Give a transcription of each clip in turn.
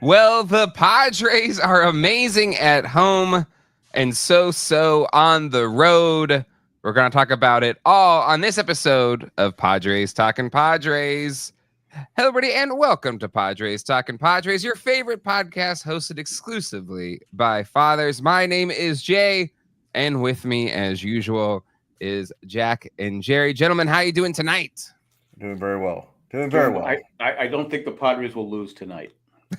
Well, the Padres are amazing at home and so on the road. We're going to talk about it all on this episode of Padres Talkin Padres. Hello, everybody, and welcome to Padres Talkin Padres, your favorite podcast hosted exclusively by fathers. My name is Jay, and with me, as usual, is Jack and Jerry. Gentlemen, how you doing tonight? Doing very well. Doing very well. I don't think the Padres will lose tonight.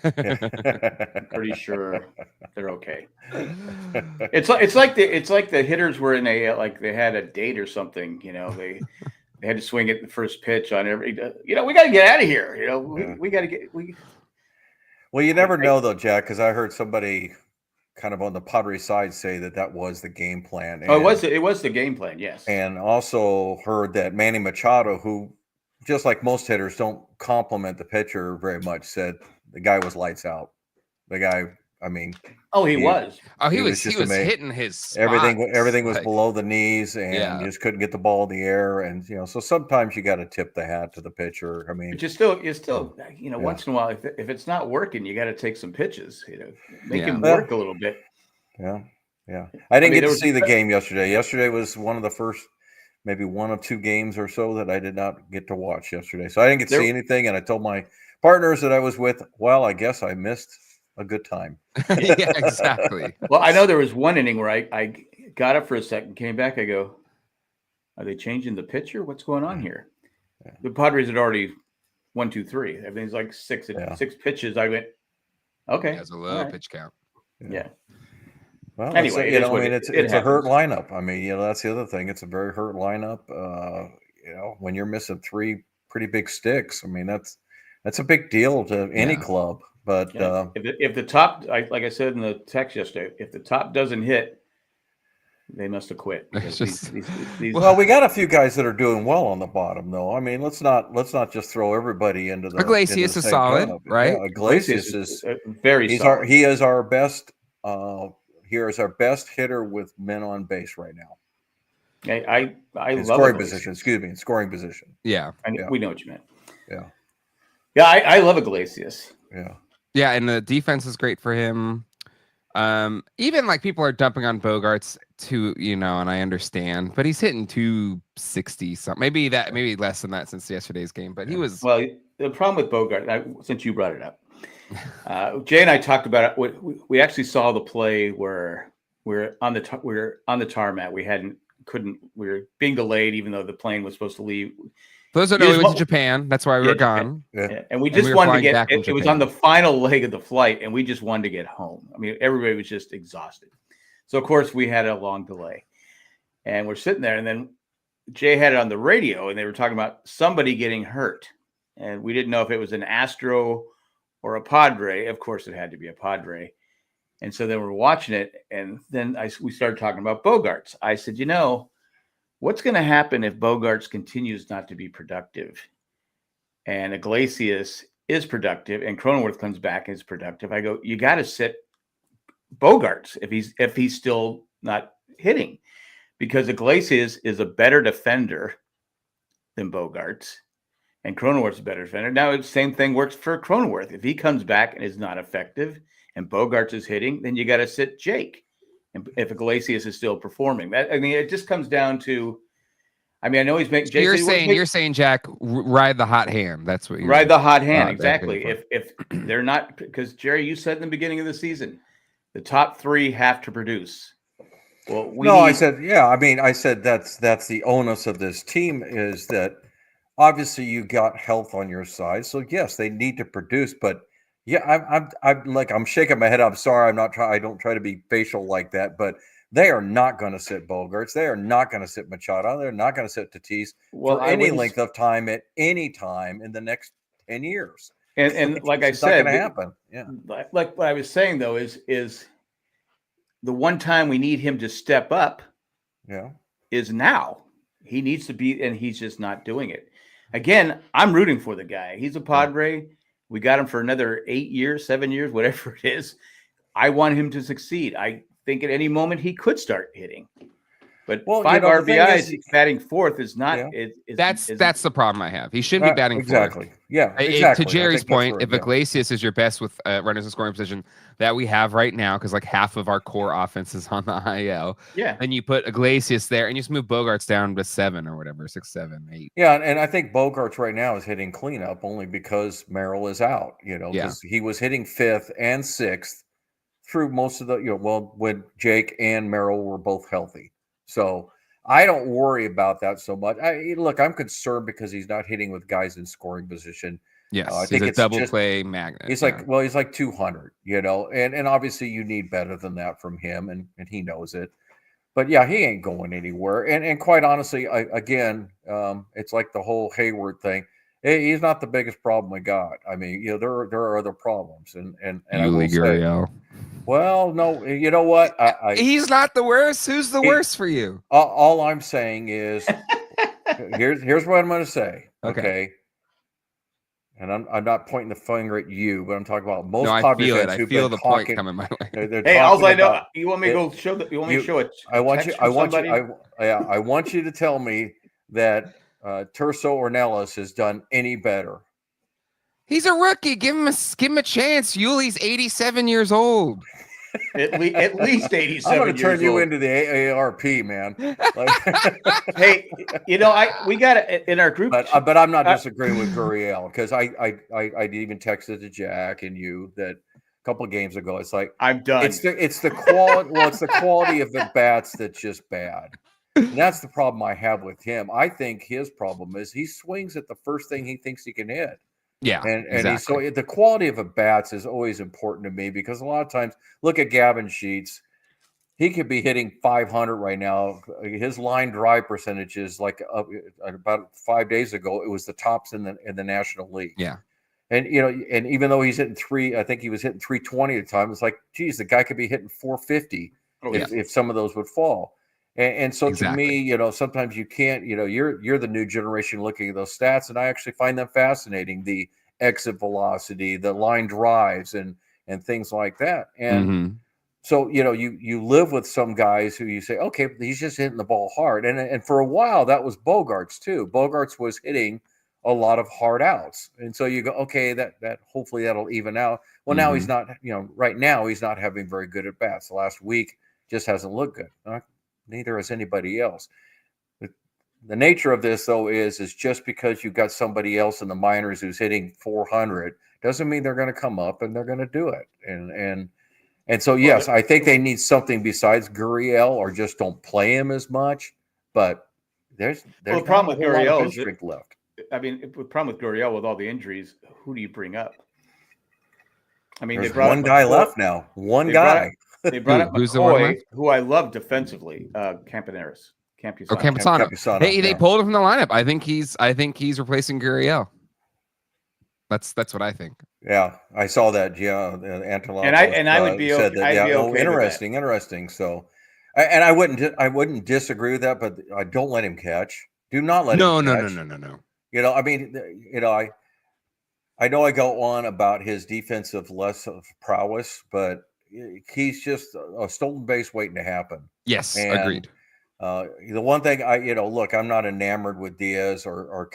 I'm pretty sure they're okay. It's like the hitters were in a like they had a date or something. You know, they had to swing at the first pitch on every. You know, we got to get out of here. You know, we got to get. Well, you never know though, Jack, because I heard somebody kind of on the Padres side say that was the game plan. And, it was the game plan, yes. And also heard that Manny Machado, who just like most hitters don't compliment the pitcher very much, said the guy was lights out. The guy, I mean, he was hitting his spots. Everything was below the knees, and you just couldn't get the ball in the air. And so sometimes you got to tip the hat to the pitcher. I mean, but you still once in a while, if it's not working, you got to take some pitches. Make him work a little bit. Yeah. I didn't get to see the game yesterday. Yesterday was one of the first, maybe one of two games or so that I did not get to watch yesterday. So I didn't get to see anything, and I told my partners that I was with, well, I guess I missed a good time. Yeah, exactly. Well, I know there was one inning where I got up for a second, came back, I go, are they changing the pitcher? What's going on here? Yeah. The Padres had already 1, 2, 3. Everything's like six pitches. I went, okay. That's a low pitch count. Yeah. Well, anyway, it's a hurt lineup. I mean, that's the other thing. It's a very hurt lineup. When you're missing 3 pretty big sticks, I mean, that's a big deal to any club. But if the top, like I said in the text yesterday, if the top doesn't hit, they must have quit. Well, we got a few guys that are doing well on the bottom, though. I mean, let's not just throw everybody into the. Iglesias is solid, right? Yeah, Iglesias is very solid. He is our best. Here is our best hitter with men on base right now. I love scoring position. Excuse me, in scoring position. Yeah, we know what you meant. Yeah, I love Iglesias. Yeah, and the defense is great for him. Even like people are dumping on Bogarts too, and I understand, but he's hitting 260 something, maybe less than that since yesterday's game. But he was the problem with Bogart. Since you brought it up. Jay and I talked about it. We actually saw the play where we're on the tarmac. We were being delayed, even though the plane was supposed to leave. For those who know, we went to Japan. That's why we were gone. Yeah. And we just wanted to get. It was on the final leg of the flight, and we just wanted to get home. I mean, everybody was just exhausted. So of course we had a long delay, and we're sitting there, and then Jay had it on the radio, and they were talking about somebody getting hurt, and we didn't know if it was an Astro or a Padre. Of course, it had to be a Padre. And so then we're watching it, and then we started talking about Bogarts. I said, what's going to happen if Bogarts continues not to be productive, and Iglesias is productive, and Cronenworth comes back and is productive? I go, you got to sit Bogarts if he's still not hitting, because Iglesias is a better defender than Bogarts. And Cronenworth's a better defender. Now, the same thing works for Cronenworth. If he comes back and is not effective and Bogarts is hitting, then you got to sit Jake. And if Iglesias is still performing, it just comes down to, I know he's making. You're saying, Jack, ride the hot hand. That's what you're ride the hot hand. Exactly. If they're not, because Jerry, you said in the beginning of the season, the top 3 have to produce. Well, I said that's the onus of this team is that. Obviously, you got health on your side, so yes, they need to produce. But I'm shaking my head. I'm sorry, I don't try to be facial like that. But they are not going to sit Bogarts. They are not going to sit Machado. They're not going to sit Tatis for any length of time at any time in the next 10 years. And like I said, not going to happen. Yeah. Like what I was saying though is the one time we need him to step up. Yeah. Is now. He needs to be, and he's just not doing it. Again, I'm rooting for the guy. He's a Padre. We got him for another 8 years, 7 years, whatever it is. I want him to succeed. I think at any moment he could start hitting. But 5 RBIs batting fourth is not. That's the problem I have. He shouldn't be batting exactly. fourth. Yeah, exactly. To Jerry's point, if Iglesias is your best with runners in scoring position that we have right now, because like half of our core offense is on the IL, then you put Iglesias there and you just move Bogarts down to 7 or whatever, 6, 7, 8. Yeah, and I think Bogarts right now is hitting cleanup only because Merrill is out. Because he was hitting 5th and 6th through most of the when Jake and Merrill were both healthy. So I don't worry about that so much. I'm concerned because he's not hitting with guys in scoring position. Yes, I think it's a double play magnet. He's he's like 200, and obviously you need better than that from him, and he knows it. But yeah, he ain't going anywhere. And quite honestly, it's like the whole Hayward thing. He's not the biggest problem we got. I mean, there are other problems, and I will say, well, no, you know what? He's not the worst. Who's the worst for you? All I'm saying is, here's what I'm going to say. Okay. And I'm not pointing the finger at you, but I'm talking about most Padres fans who've been point coming my way. Hey, all I know, you want me to go show that? You want me to show it? I want you to tell me that Terso Ornelas has done any better. He's a rookie. Give him a chance. Yuli's 87 years old. At least 87. I'm going to turn you into the AARP, man. Hey, we got it in our group. But I'm not disagreeing with Gurriel, because I even texted to Jack and you that a couple of games ago. It's like, I'm done. It's the quality. Well, it's the quality of the bats that's just bad. And that's the problem I have with him. I think his problem is he swings at the first thing he thinks he can hit. Yeah, and exactly. So the quality of a bats is always important to me, because a lot of times, look at Gavin Sheets. He could be hitting 500 right now. His line drive percentage is like about 5 days ago, it was the tops in the National League. Yeah, and and even though he's hitting I think he was hitting 320 at the time. It's like, geez, the guy could be hitting 450 if some of those would fall. And so to me, sometimes you can't, you're the new generation looking at those stats, and I actually find them fascinating. The exit velocity, the line drives, and things like that. And so, you live with some guys who you say, okay, he's just hitting the ball hard. And for a while that was Bogarts too. Bogarts was hitting a lot of hard outs. And so you go, okay, that hopefully that'll even out. Well, now he's not, right now he's not having very good at bats. The last week just hasn't looked good. Neither has anybody else. The nature of this, though, is just because you've got somebody else in the minors who's hitting 400 doesn't mean they're going to come up and they're going to do it. And so, yes, I think they need something besides Gurriel, or just don't play him as much. But there's the problem with Gurriel is left. I mean, the problem with Gurriel with all the injuries, who do you bring up? I mean, there's one guy left now. One guy. They brought up McCoy, who I love defensively. Campusano. Campusano. Hey, they pulled him from the lineup. I think he's replacing Gurriel. That's what I think. Yeah, I saw that. Yeah, Antelope. And I would be said that. I'd be okay interesting. So, and I wouldn't disagree with that, but I don't let him catch. Do not let him catch. No. I mean, I know I go on about his defensive less of prowess, but he's just a stolen base waiting to happen. Yes, agreed. The one thing look, I'm not enamored with Diaz or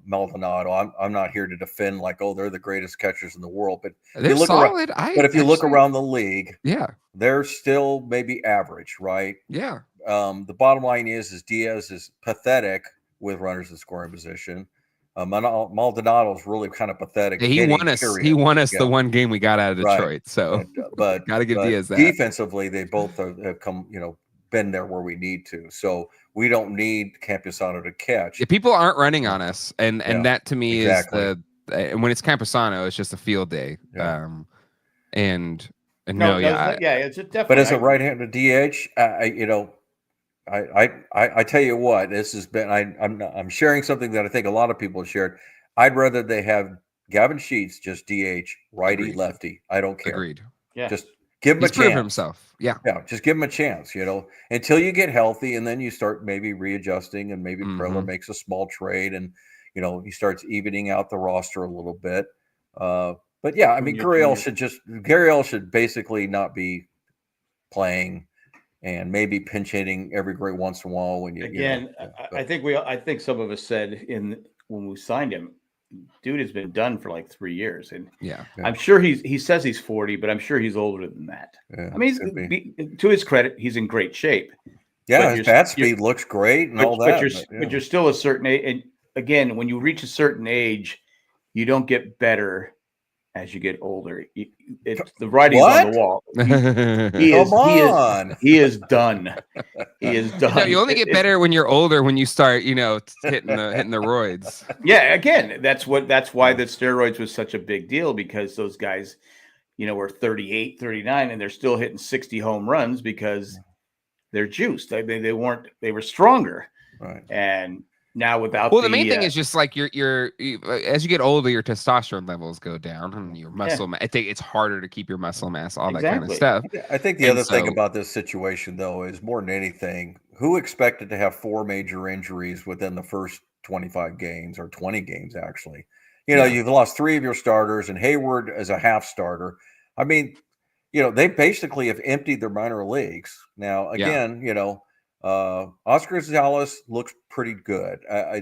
Maldonado. I'm not here to defend like, oh, they're the greatest catchers in the world, but they're solid. But if you look around the league, yeah, they're still maybe average, right? Yeah. The bottom line is Diaz is pathetic with runners in scoring position. Maldonado's really kind of pathetic. Yeah, he won us. He won us the one game we got out of Detroit. Right. So, but got to give Diaz that. Defensively, they both have come, been there where we need to. So we don't need Campusano to catch. Yeah, people aren't running on us, and that to me is and when it's Campusano, it's just a field day. Yeah. It's definitely. But as a right-handed DH, I tell you what, this has been. I'm sharing something that I think a lot of people have shared. I'd rather they have Gavin Sheets just DH, righty, Agreed. Lefty. I don't care. Agreed. Yeah. Just give him a chance. Prove himself. Yeah. Yeah. Just give him a chance. Until you get healthy, and then you start maybe readjusting, and maybe Preller makes a small trade, and he starts evening out the roster a little bit. But yeah, I mean, Gurriel should basically not be playing. and maybe pinch hitting every great once in a while when you I think some of us said when we signed him, dude has been done for like 3 years, and I'm sure he says he's 40, but I'm sure he's older than that. Yeah, I mean, to his credit, he's in great shape. Yeah, his bat speed looks great and all that. But you're still a certain age, and again, when you reach a certain age, you don't get better as you get older. It's the writing's on the wall. He is done. He is done. No, you only get better when you're older, when you start, hitting the roids. Yeah, again, that's why the steroids was such a big deal, because those guys, were 38, 39, and they're still hitting 60 home runs because they're juiced. They were stronger. Right. And now without the main thing is just like your as you get older, your testosterone levels go down and your muscle I think it's harder to keep your muscle mass, all that kind of stuff. I think the other thing about this situation, though, is more than anything, who expected to have 4 major injuries within the first 25 games or 20 games, actually? You've lost 3 of your starters, and Hayward as a half starter. I mean, they basically have emptied their minor leagues. Now, again, Oscar Gonzalez looks pretty good,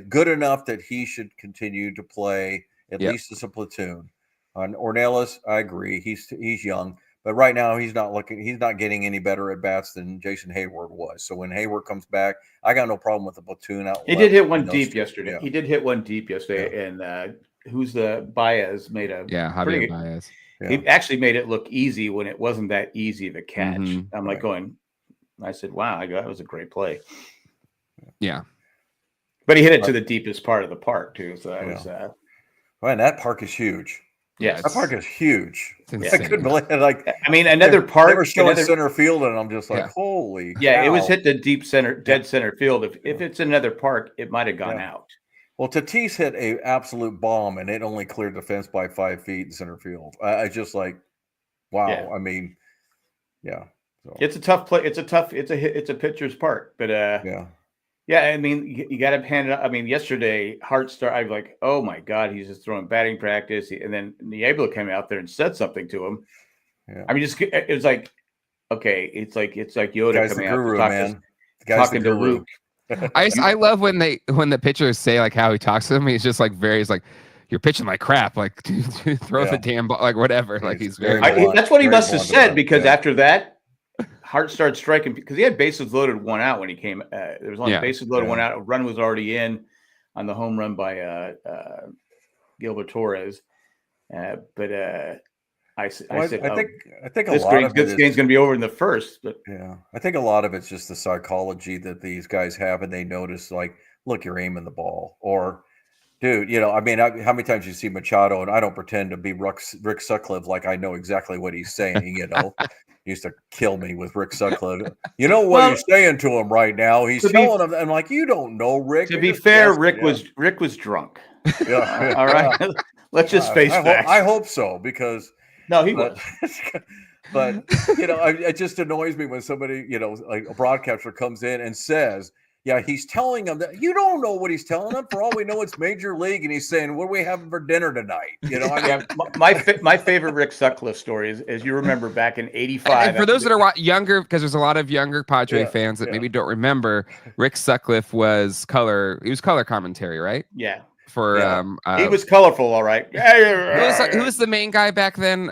good enough that he should continue to play at least as a platoon. On Ornelas, I agree, he's young, but right now he's not getting any better at bats than Jason Hayward was. So when Hayward comes back, I got no problem with the platoon out. He did hit one deep yesterday. Yeah. He did hit one deep yesterday, and who's the Baez made a Javier Baez. Yeah. He actually made it look easy when it wasn't that easy of a catch. Mm-hmm. I'm like going. I said, wow, that was a great play. Yeah. But he hit it to the deepest part of the park, too. So that was. Man, that park is huge. Yes. That park is huge. I couldn't believe it. Another park. They were showing center field, and I'm just like, holy cow. It was hit the deep center, dead center field. If it's another park, it might have gone out. Well, Tatis hit a absolute bomb, and it only cleared the fence by 5 feet in center field. I just like, wow. Yeah. I mean, So. It's a tough play. It's a pitcher's part, but I mean, you got to hand it up. I mean, yesterday I was like, oh my God, he's just throwing batting practice, and then Niebla came out there and said something to him. Yeah. I mean, it was like, okay, it's like Yoda coming out talking to Luke. I love when the pitchers say like how he talks to them. He's just like he's like, you're pitching like crap, like throw the damn ball, like whatever. Like he's very. That's what he must have said, because after that, Hart started striking because he had bases loaded, 1 out when he came. There was only bases loaded, 1 out. A run was already in on the home run by Gilbert Torres. I said, I think this game's going to be over in the first. But I think a lot of it's just the psychology that these guys have, and they notice like, look, you're aiming the ball, or dude, I mean, how many times you see Machado, and I don't pretend to be Rick Sutcliffe like I know exactly what he's saying, used to kill me with Rick Sutcliffe. You know what he's saying to him right now? He's telling him, I'm like, you don't know, Rick. To be fair, Rick was drunk. Yeah. All right. Let's just face facts. I hope so, because no, he was. But it just annoys me when somebody, like a broadcaster comes in and says, yeah, he's telling them that you don't know what he's telling them. For all we know, it's Major League, and he's saying, "What are we having for dinner tonight?" My favorite Rick Sutcliffe story is you remember back in '85. And for those that are younger, because there's a lot of younger Padre fans that maybe don't remember, Rick Sutcliffe was color. He was color commentary, right? Yeah. For he was colorful, all right. Who was the main guy back then?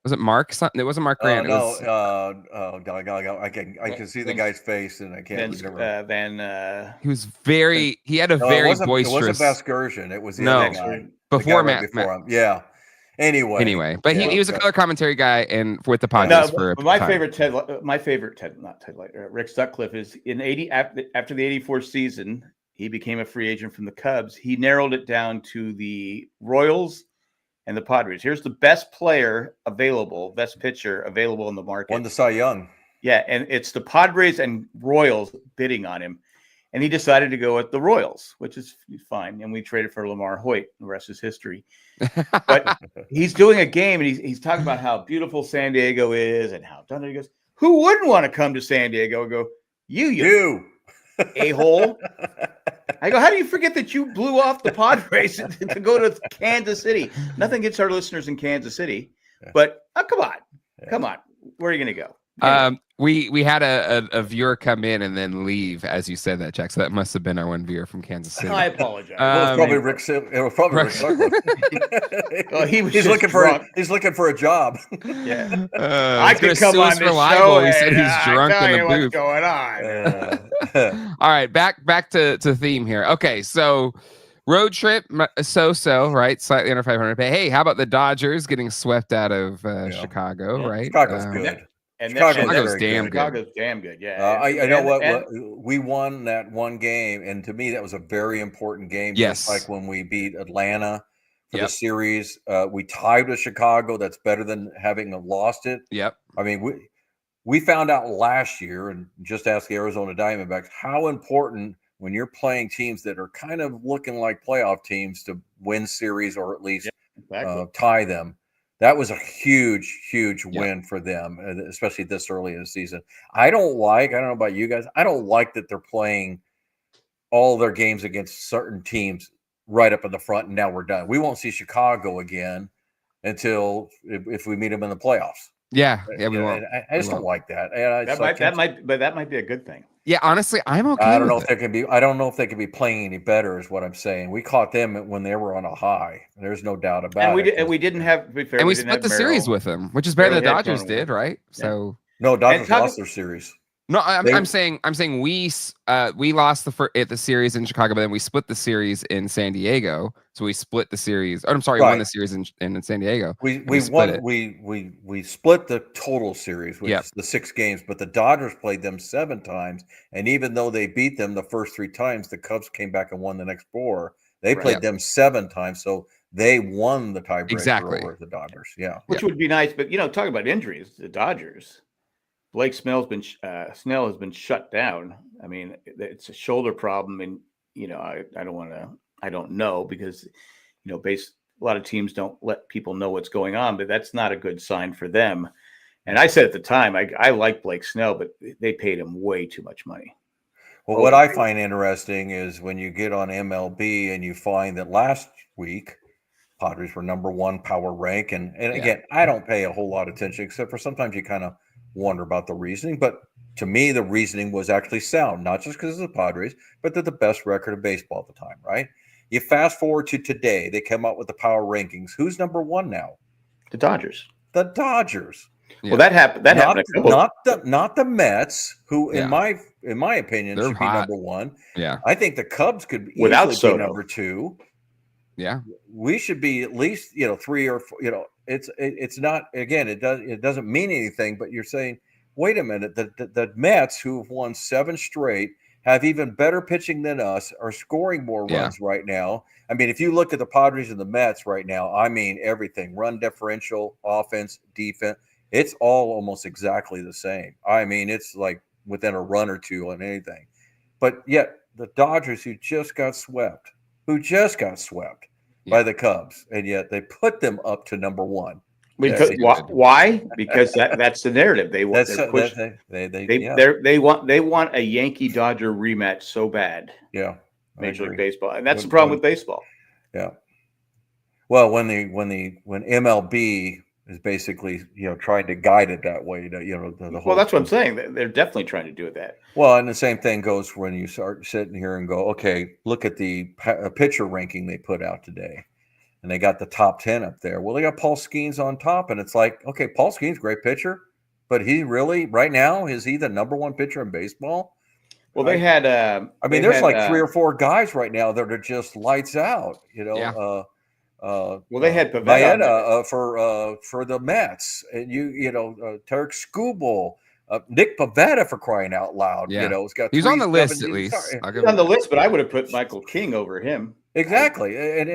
Was it Mark? It wasn't Mark Grant. I can see the guy's face, and I can't remember. He was he had a very boisterous. It wasn't Vasgersian. It was the other guy. Before Matt. Him. Yeah. Anyway, but he was a color commentary guy, and with the Padres my favorite Rick Sutcliffe is in after the '84 season, he became a free agent from the Cubs. He narrowed it down to the Royals and the Padres. Here's the best player available, best pitcher available in the market. Won the Cy Young. Yeah, and it's the Padres and Royals bidding on him. And he decided to go with the Royals, which is fine. And we traded for Lamar Hoyt. The rest is history. But he's doing a game, and he's talking about how beautiful San Diego is and how done it. He goes, who wouldn't want to come to San Diego? I go, you a-hole. I go, how do you forget that you blew off the Padres to go to Kansas City? Nothing gets our listeners in Kansas City, but come on. Where are you going to go? We had a viewer come in and then leave as you said that, Jack. So that must have been our one viewer from Kansas City. I apologize. Well, it's probably Rick. It was probably Rick Douglas. Well, he's looking for a job. Yeah, I could come on this show. He said he's drunk in the booth. What's going on? All right, back to theme here. Okay, so road trip, so right, slightly under 500. But hey, how about the Dodgers getting swept out of Chicago? Right, Chicago's good. And Chicago's damn good. Chicago's damn good. Yeah. I know what we won that one game, and to me that was a very important game. Yes, just like when we beat Atlanta for the series, we tied with Chicago. That's better than having lost it. Yep. I mean, we found out last year, and just ask the Arizona Diamondbacks how important when you're playing teams that are kind of looking like playoff teams to win series or at least tie them. That was a huge, huge win for them, especially this early in the season. I don't know about you guys. I don't like that they're playing all their games against certain teams right up in the front, and now we're done. We won't see Chicago again until if we meet them in the playoffs. Yeah, we won't. I just don't like that. That might be a good thing. Yeah, honestly, I'm okay. I don't know if they can be. I don't know if they can be playing any better. Is what I'm saying. We caught them when they were on a high. There's no doubt about it. And we didn't have. We split the series with them, which is better than the Dodgers did, right? Yeah. So no, Dodgers lost their series. No, I'm saying we lost the series in Chicago, but then we split the series in San Diego. So we split the series. Or I'm sorry, won the series in San Diego. We won. We split the total series, which is the 6 games. But the Dodgers played them 7 times, and even though they beat them the first 3 times, the Cubs came back and won the next 4. They played them 7 times, so they won the tiebreaker over the Dodgers. Yeah, which would be nice. But talk about injuries. The Dodgers. Blake Snell has been shut down. I mean, it's a shoulder problem, and I don't know because a lot of teams don't let people know what's going on, but that's not a good sign for them. And I said at the time, I like Blake Snell, but they paid him way too much money. Well, what I find interesting is when you get on MLB and you find that last week Padres were number 1 power rank, and again, I don't pay a whole lot of attention except for sometimes you kind of wonder about the reasoning, but to me the reasoning was actually sound, not just because of the Padres, but they're the best record of baseball at the time, right? You fast forward to today, they come out with the power rankings. Who's number 1 now? The Dodgers. The Dodgers. Well, that happened. Not the Mets, who in my opinion should be number 1. Yeah, I think the Cubs could easily be number 2. Yeah, we should be at least 3 or 4. It's not, again, it doesn't mean anything, but you're saying, wait a minute, the Mets, who have won 7 straight, have even better pitching than us, are scoring more runs right now. I mean, if you look at the Padres and the Mets right now, I mean, everything, run differential, offense, defense, it's all almost exactly the same. I mean, it's like within a run or 2 on anything. But yet the Dodgers, who just got swept by the Cubs, and yet they put them up to number 1. Because why? Because that's the narrative. They want a Yankee Dodger rematch so bad. Yeah, Major League Baseball, and that's the problem with baseball. Yeah. Well, when MLB is basically trying to guide it that way, the whole. Well, that's what I'm saying. They're definitely trying to do that. Well, and the same thing goes when you start sitting here and go, okay, look at the pitcher ranking they put out today. And they got the top 10 up there. Well, they got Paul Skeens on top, and it's like, okay, Paul Skeens, great pitcher, but he really, right now, is he the number 1 pitcher in baseball? Well, they had. There's like 3 or 4 guys right now that are just lights out. Well, they had Pavetta for the Mets, and Tarek Skubal. Nick Pavetta, for crying out loud. It's got. He's on the list at least. He's on the list, but I would have put Michael King over him. Exactly, he's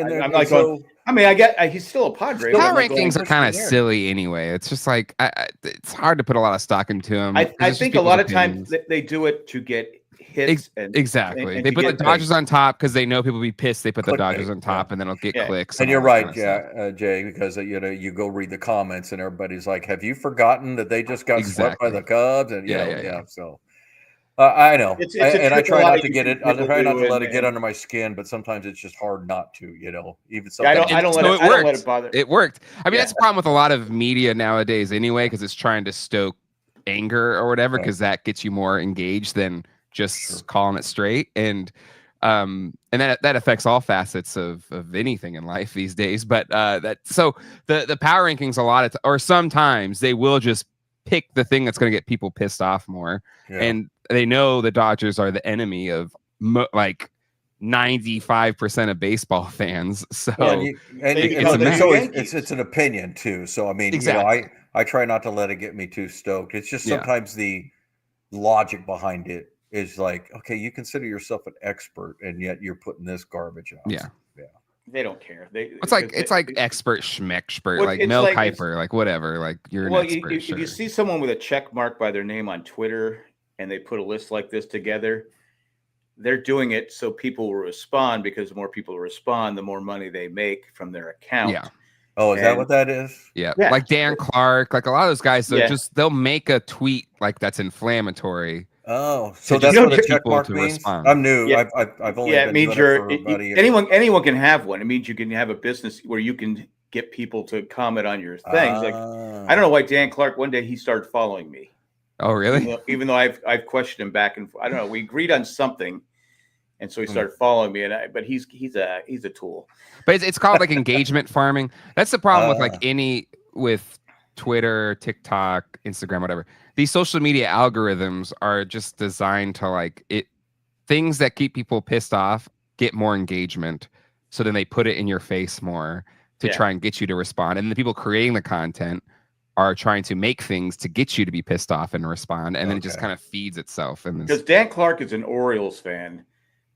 still a Padre. Power rankings are kind of silly anyway. It's just like it's hard to put a lot of stock into them. I think a lot of times they do it to get hits. Exactly. They put the Dodgers on top because they know people will be pissed. They put the Dodgers on top, and then it'll get clicks. And you're right, Jay, because you go read the comments and everybody's like, "Have you forgotten that they just got swept by the Cubs?" And so. I know, and I try not to get it. I try not to let it get under my skin, but sometimes it's just hard not to, Even I don't let it bother. It worked. I mean, that's the problem with a lot of media nowadays, anyway, because it's trying to stoke anger or whatever, because that gets you more engaged than just calling it straight. And that affects all facets of anything in life these days. But so the power rankings, a lot of or sometimes they will just pick the thing that's going to get people pissed off more. And they know the Dodgers are the enemy of like 95% of baseball fans. So it's an opinion too. So I mean, exactly. I try not to let it get me too stoked. It's just sometimes the logic behind it is like, okay, you consider yourself an expert, and yet you're putting this garbage out. Yeah. They don't care. It's like expert schmexpert, like Mel Kiper, like whatever. Like you're an expert. If you see someone with a check mark by their name on Twitter and they put a list like this together, they're doing it so people will respond, because the more people respond, the more money they make from their account. Yeah. Oh, is that what that is? Yeah. Like Dan Clark, like a lot of those guys, they'll make a tweet like that's inflammatory. Oh, so that's what a check mark means? Respond. I'm new. Yeah. I've only been doing it for about a year. Anyone can have one. It means you can have a business where you can get people to comment on your things. Like, I don't know why Dan Clark, one day he started following me. Oh, really? Even though I've questioned him back and forth. I don't know. We agreed on something, and so he started following me. But he's a tool. But it's called like engagement farming. That's the problem with Twitter, TikTok, Instagram, whatever. These social media algorithms are just designed to things that keep people pissed off get more engagement. So then they put it in your face more to try and get you to respond. And the people creating the content are trying to make things to get you to be pissed off and respond. And then it just kind of feeds itself. Because Dan Clark is an Orioles fan,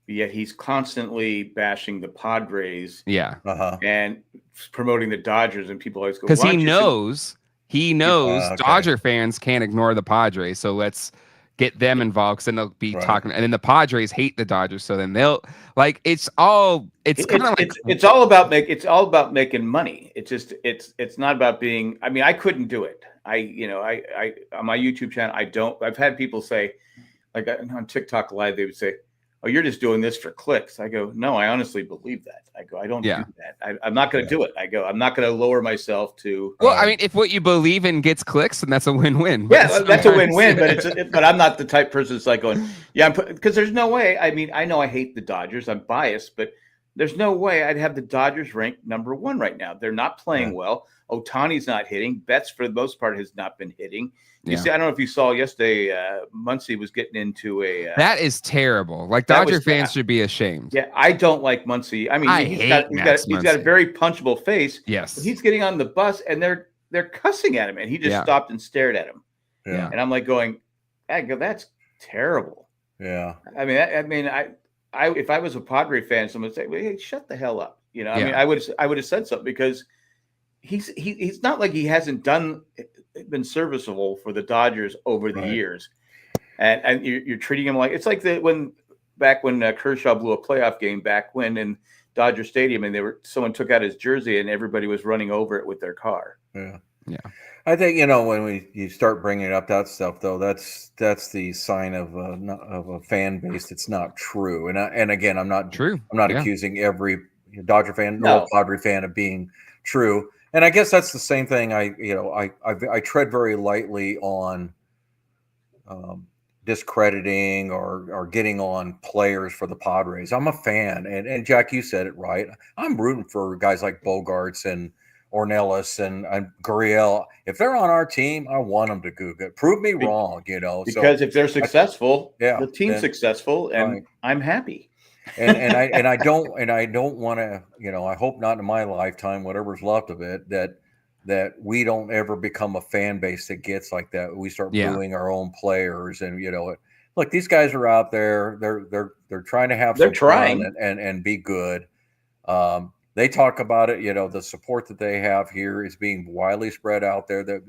yet he's constantly bashing the Padres. Yeah. And promoting the Dodgers, and people always go, because he knows Dodger fans can't ignore the Padres, so let's get them involved, because then they'll be talking. And then the Padres hate the Dodgers, so then they'll it's all about making money. It's not about being. I mean, I couldn't do it. I on my YouTube channel, I've had people say, like on TikTok Live, they would say, "Oh, you're just doing this for clicks." I go, "No, I honestly believe that." I go, "I don't do that. I'm not going to do it." I go, "I'm not going to lower myself to." Well, I mean, if what you believe in gets clicks, then that's a win-win. Yeah, that's a win-win. But I'm not the type person that's like going, because there's no way. I mean, I know I hate the Dodgers. I'm biased, but there's no way I'd have the Dodgers ranked number 1 right now. They're not playing well. Ohtani's not hitting. Betts, for the most part, has not been hitting. You see, I don't know if you saw yesterday, Muncy was getting into a. That is terrible. Like, Dodger fans should be ashamed. Yeah, I don't like Muncy. I mean, he's got a very punchable face. Yes, but he's getting on the bus and they're cussing at him, and he just stopped and stared at him. Yeah, and I'm like going, that's terrible. Yeah, I mean, if I was a Padre fan, someone would say, "Well, hey, shut the hell up." I mean, I would have said something, because he's not like he hasn't been serviceable for the Dodgers over the years, and you're treating him like it's like when Kershaw blew a playoff game back when in Dodger Stadium, and someone took out his jersey and everybody was running over it with their car. Yeah. I think when you start bringing up that stuff, though, that's the sign of a fan base that's not true. And again, I'm not accusing every Dodger fan nor Padre fan of being true. And I guess that's the same thing. I tread very lightly on discrediting or getting on players for the Padres. I'm a fan, and Jack, you said it right. I'm rooting for guys like Bogarts and Ornelas and Gurriel. If they're on our team, I want them to go good. Prove me wrong, Because if they're successful, the team's successful, and I'm happy. and I don't want to, I hope not in my lifetime, whatever's left of it, that we don't ever become a fan base that gets like that. We start booing our own players, and look, these guys are out there. They're trying to have some fun and be good. They talk about it. The support that they have here is being widely spread out there. That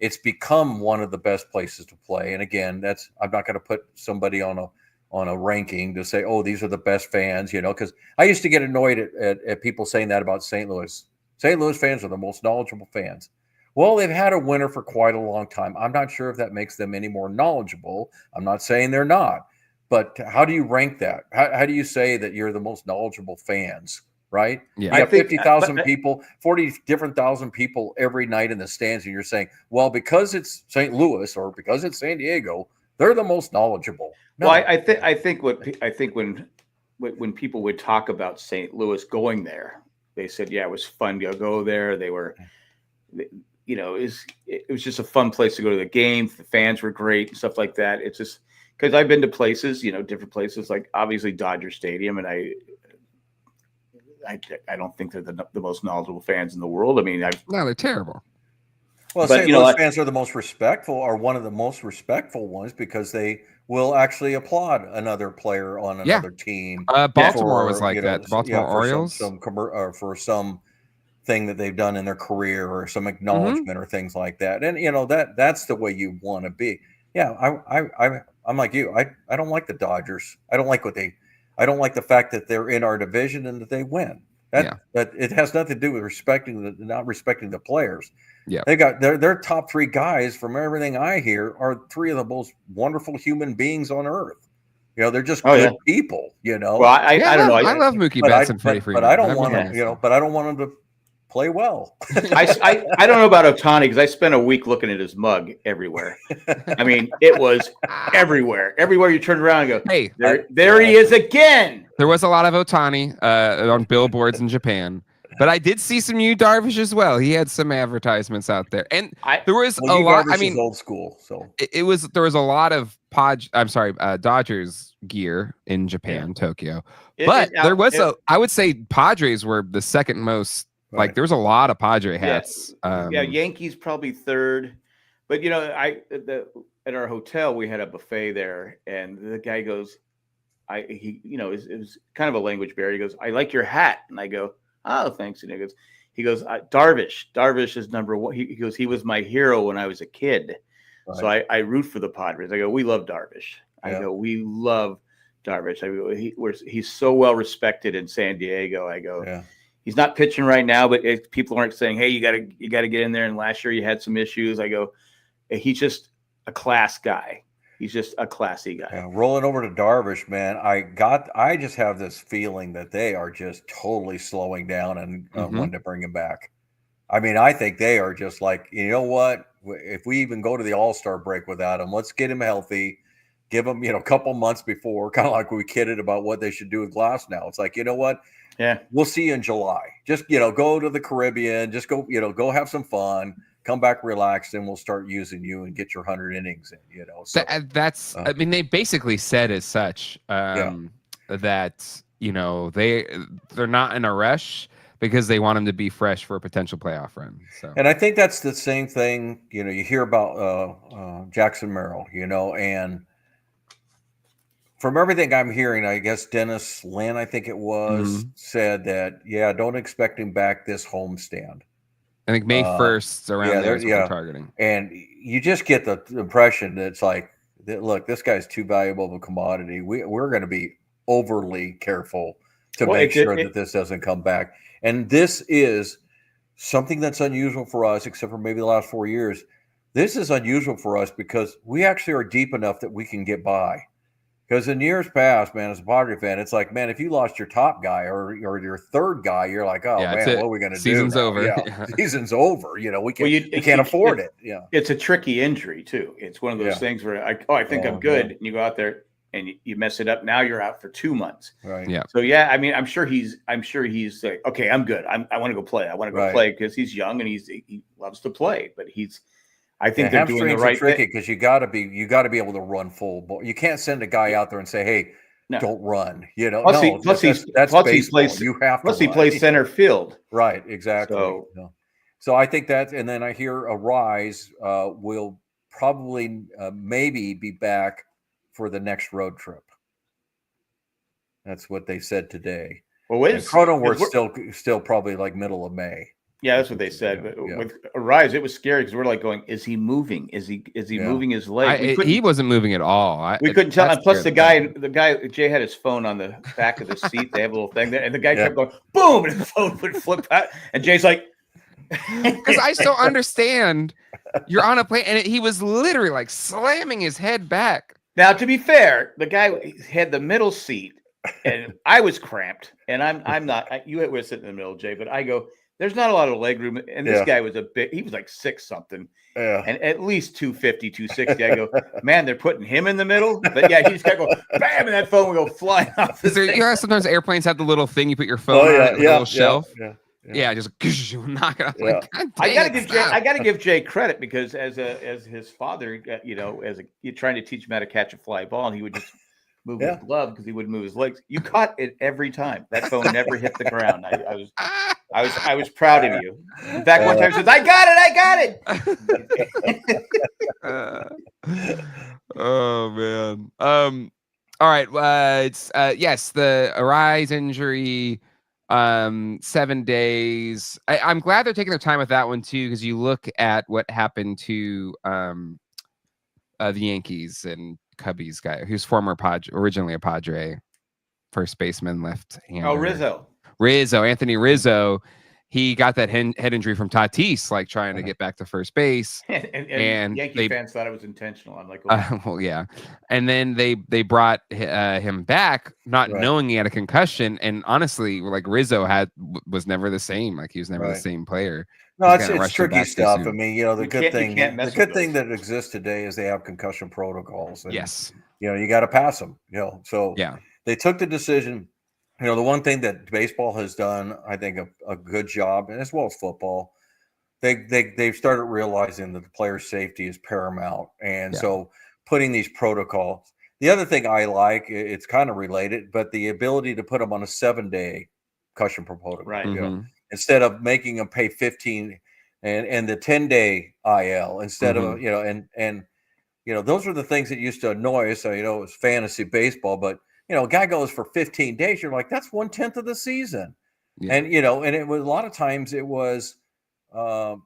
it's become one of the best places to play. And again, I'm not going to put somebody on a ranking to say, oh, these are the best fans, because I used to get annoyed at people saying that about St. Louis. St. Louis fans are the most knowledgeable fans. Well, they've had a winner for quite a long time. I'm not sure if that makes them any more knowledgeable. I'm not saying they're not, but how do you rank that? How do you say that you're the most knowledgeable fans right? Yeah. You have 50,000 people, 40 different thousand people every night in the stands, and you're saying, well, because it's St. Louis or because it's San Diego, they're the most knowledgeable. No. Well, I think when people would talk about St. Louis going there, they said, yeah, it was fun to go there. They were, you know, it was just a fun place to go to the games. The fans were great and stuff like that. It's just because I've been to places, you know, different places, like obviously Dodger Stadium, and I don't think they're the most knowledgeable fans in the world. I mean, no, they're terrible. Well, St. Louis fans are the most respectful, or one of the most respectful ones, because they will actually applaud another player on another team. Baltimore was like that. The Baltimore Orioles, for some thing that they've done in their career, or some acknowledgement, or things like that. And you know that's the way you want to be. Yeah, I'm like you. I don't like the Dodgers. I don't like the fact that they're in our division and that they win. That it has nothing to do with not respecting the players. Yeah, they got their top three guys. From everything I hear, are three of the most wonderful human beings on earth. You know, they're just good people. You know, well, I don't know. I love Mookie Betts and Freddie Freeman, but I don't want to. But I don't want them to play well. I don't know about Ohtani, because I spent a week looking at his mug everywhere. I mean, it was everywhere. Everywhere you turn around and go, hey, there he is again. There was a lot of Ohtani on billboards in Japan, but I did see some Yu Darvish as well. He had some advertisements out there, and there was a lot. Darvish is old school, so there was a lot of Dodgers gear in Japan, Tokyo, but I would say Padres were the second most. Right. Like there was a lot of Padre hats. Yankees probably third, but you know, at our hotel we had a buffet there, and the guy goes, it was kind of a language barrier. He goes, "I like your hat," and I go, "Oh, thanks." And he goes, Darvish is number one. He goes, he was my hero when I was a kid, so I root for the Padres. I go, we love Darvish. I go, we love Darvish. I go, he's so well respected in San Diego. I go, yeah. He's not pitching right now, but people aren't saying, "Hey, you got to get in there." And last year you had some issues. I go, he's just a class guy. He's just a classy guy. Yeah, rolling over to Darvish, man, I just have this feeling that they are just totally slowing down and wanting to bring him back. I mean, I think they are just like, you know what? If we even go to the All-Star break without him, let's get him healthy. Give him, a couple months before, kind of like we kidded about what they should do with Glass now. It's like, you know what? Yeah, we'll see you in July. Just, go to the Caribbean. Just go, go have some fun. Come back relaxed, and we'll start using you and get your 100 innings in. So that's. I mean, they basically said as such that they're not in a rush because they want him to be fresh for a potential playoff run. So, and I think that's the same thing. You hear about Jackson Merrill. And from everything I'm hearing, I guess Dennis Lynn, I think it was, said that, don't expect him back this homestand. I think May 1st around there is what they're targeting. And you just get the impression that it's like, look, this guy's too valuable of a commodity. We're going to be overly careful to make sure that this doesn't come back. And this is something that's unusual for us, except for maybe the last 4 years. This is unusual for us because we actually are deep enough that we can get by. Because in years past, man, as a Padre fan, it's like, man, if you lost your top guy or your third guy, you're like, oh, man, what are we going to do? Season's over. Yeah. Season's over. We can't afford it. Yeah. It's a tricky injury, too. It's one of those things where, I think I'm good. And you go out there and you mess it up. Now you're out for 2 months. Right. Yeah. So, I mean, I'm sure he's like, okay, I'm good. I want to go play. I want to go play because he's young and he loves to play. But I think they're doing the right thing because you got to be able to run full ball. You can't send a guy out there and say, "Hey, don't run." Plus he plays center field. Right, exactly. So I think that, and then I hear Arise will probably maybe be back for the next road trip. That's what they said today. Well, wait, Cronenworth's still probably like middle of May. Yeah, that's what they said. But with Arise, it was scary because we're like going, is he moving? Is he moving his leg? He wasn't moving at all. We couldn't tell. And plus, the guy, Jay had his phone on the back of the seat. They have a little thing there, and the guy kept going, boom, and the phone would flip out. And Jay's like, because I still understand you're on a plane, and he was literally like slamming his head back. Now, to be fair, the guy had the middle seat. and I was cramped, and I'm not. You were sitting in the middle, Jay, but I go. There's not a lot of leg room, and this guy was he was like 6 something, and at least 250, 260. I go, man, they're putting him in the middle, but yeah, he's got to go bam, and that phone will go flying off. Sometimes airplanes have the little thing you put your phone on, a little shelf. Yeah, just knock it off. Yeah. Like, I gotta give Jay credit because as his father, you're trying to teach him how to catch a fly ball, and he would just move his glove because he wouldn't move his legs. You caught it every time. That phone never hit the ground. I was proud of you. In fact, one time he says, I got it. Oh man. All right. It's yes, the Arise injury. 7 days. I'm glad they're taking their time with that one too, because you look at what happened to the Yankees and Cubbies guy, who's originally a Padre, first baseman, left-hander. Oh, Anthony Rizzo. He got that head injury from Tatis, like trying to get back to first base. and Yankee fans thought it was intentional. I'm like, well, yeah. And then they brought him back, not knowing he had a concussion. And honestly, like Rizzo was never the same. Like he was never the same player. No, it's tricky stuff. I mean, the good thing that exists today is they have concussion protocols. And, yes. You got to pass them. So yeah, they took the decision. The one thing that baseball has done, I think, a good job, and as well as football, they've started realizing that the player's safety is paramount, and so putting these protocols. The other thing I like, it's kind of related, but the ability to put them on a 7-day concussion protocol, right? Instead of making them pay 15 and the 10-day IL instead of those were the things that used to annoy us. It was fantasy baseball, but a guy goes for 15 days. You're like, that's 1/10 of the season. Yeah. And, and it was a lot of times it was, I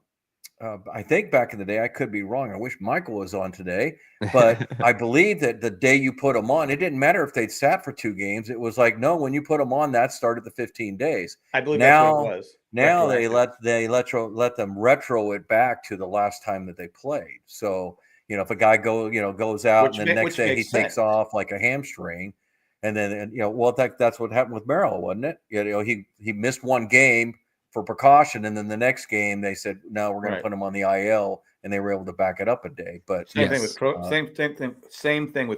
think back in the day, I could be wrong. I wish Michael was on today, but I believe that the day you put them on, it didn't matter if they'd sat for 2 games. It was like, no, when you put them on, that started the 15 days. I believe that's what it was. Now they let them retro it back to the last time that they played. So, if a guy goes out and the next day he takes off like a hamstring. And then, that's what happened with Merrill, wasn't it? He missed 1 game for precaution, and then the next game they said, no, we're going to put him on the IL, and they were able to back it up a day. But same thing with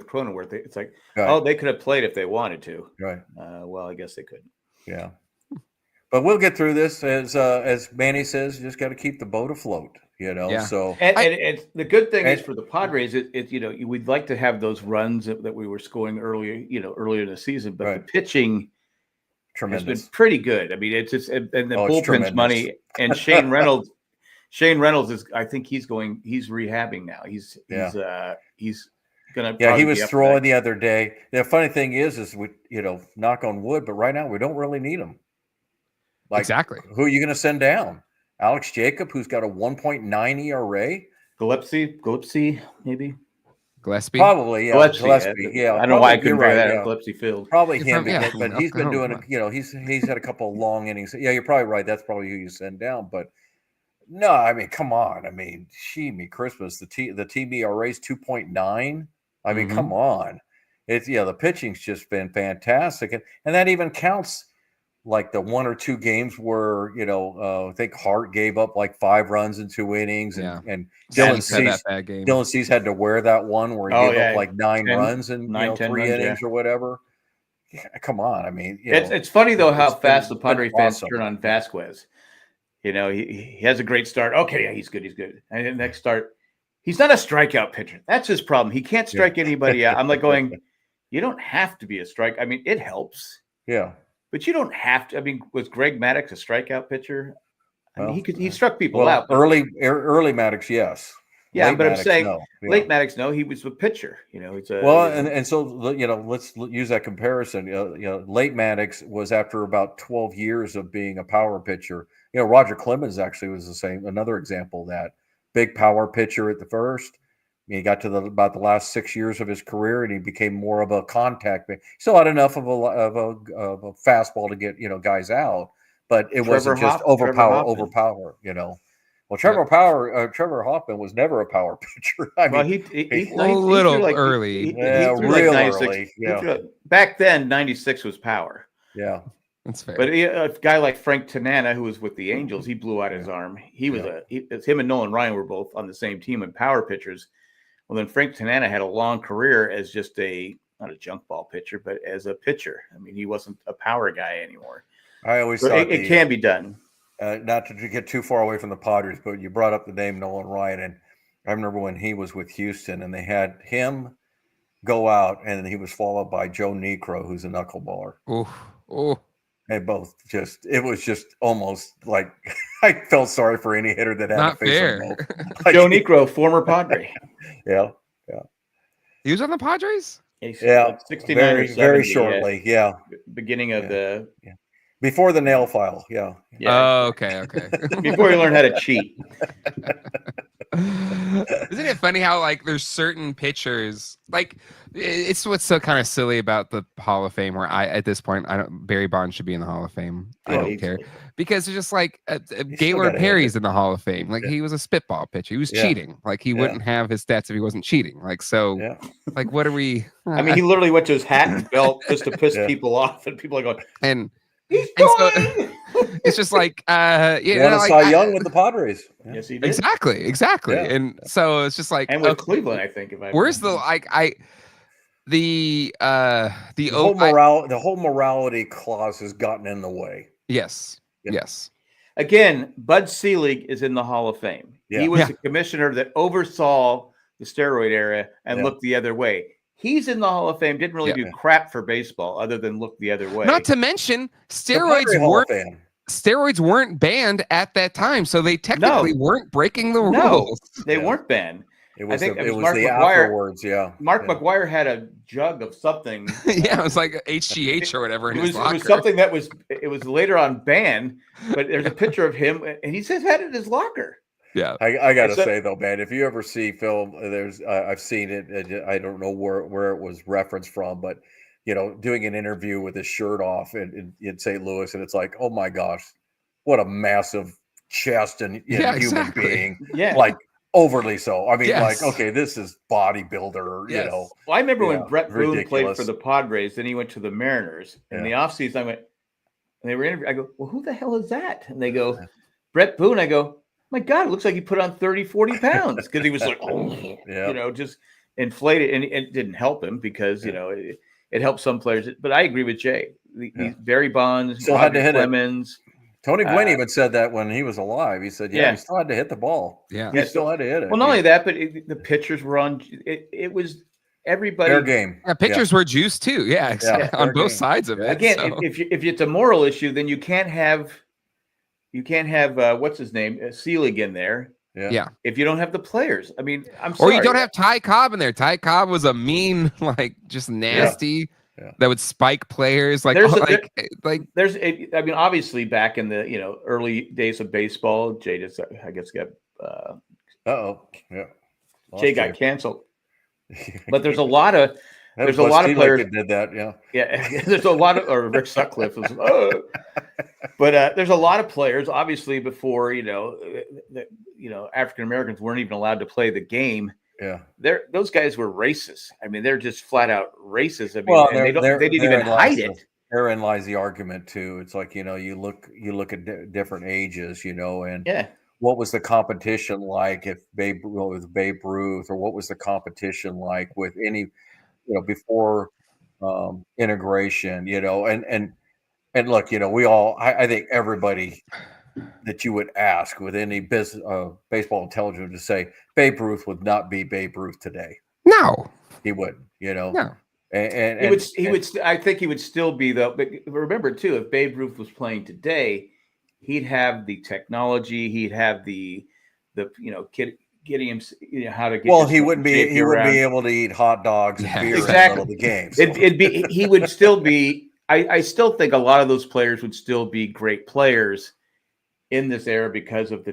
Cronenworth. It's like, they could have played if they wanted to. Right. Well, I guess they couldn't. Yeah. But we'll get through this as Manny says. You just got to keep the boat afloat. So and the good thing is for the Padres, we'd like to have those runs that we were scoring earlier in the season, but the pitching has been pretty good. I mean, it's just and the bullpen's money. And Shane Reynolds is, I think he's rehabbing now. He's gonna. Yeah, he was throwing the other day. The funny thing is we knock on wood, but right now we don't really need him. Exactly. Who are you going to send down? Alex Jacob, who's got a 1.9 ERA. Gillespie, maybe. Gillespie? Probably, yeah. Gillespie, yeah. I don't know why I couldn't figure that out. Gillespie Field. Probably him, but he's been doing he's had a couple of long innings. Yeah, you're probably right. That's probably who you send down. But no, I mean, come on. I mean, Christmas. The team ERA is 2.9. I mean, come on. It's the pitching's just been fantastic, and that even counts. Like the 1 or 2 games where, I think Hart gave up like 5 runs in 2 innings. And Dylan Cease had to wear that one where he gave up like 9 runs in 3 innings or whatever. Yeah, come on. I mean, it's funny, though, how fast the Padre fans turn on Vasquez. He has a great start. Okay, yeah, he's good. And the next start, he's not a strikeout pitcher. That's his problem. He can't strike anybody out. I'm like going, you don't have to be a strike. I mean, it helps. Yeah. But you don't have to. I mean, was Greg Maddux a strikeout pitcher? I mean, he struck people out. Early Maddux, yes. Yeah, but I'm saying late Maddux, no, he was a pitcher. So let's use that comparison. Late Maddux was after about 12 years of being a power pitcher. Roger Clemens actually was the same. Another example of that big power pitcher at the first. He got to about the last 6 years of his career, and he became more of a contact. Still had enough of a fastball to get guys out, but it wasn't just overpower. Well, Trevor Hoffman was never a power pitcher. I mean, he a little early. Real early. Yeah. Back then, 96 was power. Yeah. That's fair. But a guy like Frank Tanana, who was with the Angels, he blew out his arm. Him and Nolan Ryan were both on the same team and power pitchers. Well, then Frank Tanana had a long career as just not a junk ball pitcher, but as a pitcher. I mean, he wasn't a power guy anymore. I always thought it can be done. Not to get too far away from the Padres, but you brought up the name Nolan Ryan, and I remember when he was with Houston, and they had him go out, and he was followed by Joe Niekro, who's a knuckleballer. Oh. They both it was just almost like I felt sorry for any hitter that had to face them both. Like, Joe Niekro, former Padre. Yeah. He was on the Padres? Yeah. 69 very, or 70, very shortly. Yeah. Beginning of the. Yeah. Before the nail file. Yeah. Oh, okay. Before you learn how to cheat. Isn't it funny how like there's certain pitchers like it's what's so kind of silly about the Hall of Fame where at this point Barry Bonds should be in the Hall of Fame. I don't care because it's just like Gaylord Perry's in the Hall of Fame. Like he was a spitball pitcher. He was cheating. Like he wouldn't have his stats if he wasn't cheating. Like so. Like what are we? I mean, he literally went to his hat and belt just to piss people off, and people are going and. He's going. So, it's just like Cy Young with the Padres. Yes, he did. Exactly. Yeah. And so it's just like with Cleveland, I think. Where's the whole morality clause has gotten in the way. Yes. Again, Bud Selig is in the Hall of Fame. Yeah. He was the commissioner that oversaw the steroid era and looked the other way. He's in the Hall of Fame. Didn't really do crap for baseball other than look the other way. Not to mention steroids weren't banned at that time, so they technically weren't breaking the rules. They weren't banned. It was the afterwards. Yeah, Mark McGwire had a jug of something. It was like HGH or whatever. It was something that was later on banned. But there's a picture of him, and he says had it in his locker. Yeah, I gotta say though, man, if you ever see film, there's I've seen it. I don't know where it was referenced from, but doing an interview with his shirt off in St. Louis, and it's like, oh my gosh, what a massive chest and human being, like overly so. I mean, like, okay, this is bodybuilder, Well, I remember when Brett Boone played for the Padres, then he went to the Mariners. In the offseason, I went, and they were interviewing. I go, well, who the hell is that? And they go, Brett Boone. I go, my God, it looks like he put on 30, 40 pounds because he was like, just inflated. And it didn't help him because, it helped some players. But I agree with Jay. These Barry Bonds, still had to hit Clemens. Tony Gwynn even said that when he was alive. He said, he still had to hit the ball. Yeah. He still had to hit it. Well, not only that, but the pitchers were on. It was everybody. Fair game. Yeah, pitchers were juiced too. Yeah, exactly. On both sides of it. Again, if it's a moral issue, then you can't have what's his name, Selig in there. Yeah. If you don't have the players, I mean, I'm sorry. Or you don't have Ty Cobb in there. Ty Cobb was a mean, like just nasty. Yeah. That would spike players. Like, I mean, obviously back in the early days of baseball, Jay just I guess got Jay got canceled. But there's a lot of players that did that. Yeah. There's a lot of Rick Sutcliffe was. But there's a lot of players, obviously, before African Americans weren't even allowed to play the game. Yeah, those guys were racist. I mean, they're just flat out racist. I mean, they didn't even hide it. Therein lies the argument too. It's like you look at different ages, and what was the competition like with Babe Ruth, or what was the competition like with any, before integration, and look, we all, I think everybody that you would ask with any baseball intelligence to say Babe Ruth would not be Babe Ruth today. No, he wouldn't. No, and he would. I think he would still be though. But remember too, if Babe Ruth was playing today, he'd have the technology. He'd have the getting him how to get. Well, he wouldn't be able to eat hot dogs and beer in the middle of the games. So. He would still be. I still think a lot of those players would still be great players in this era because of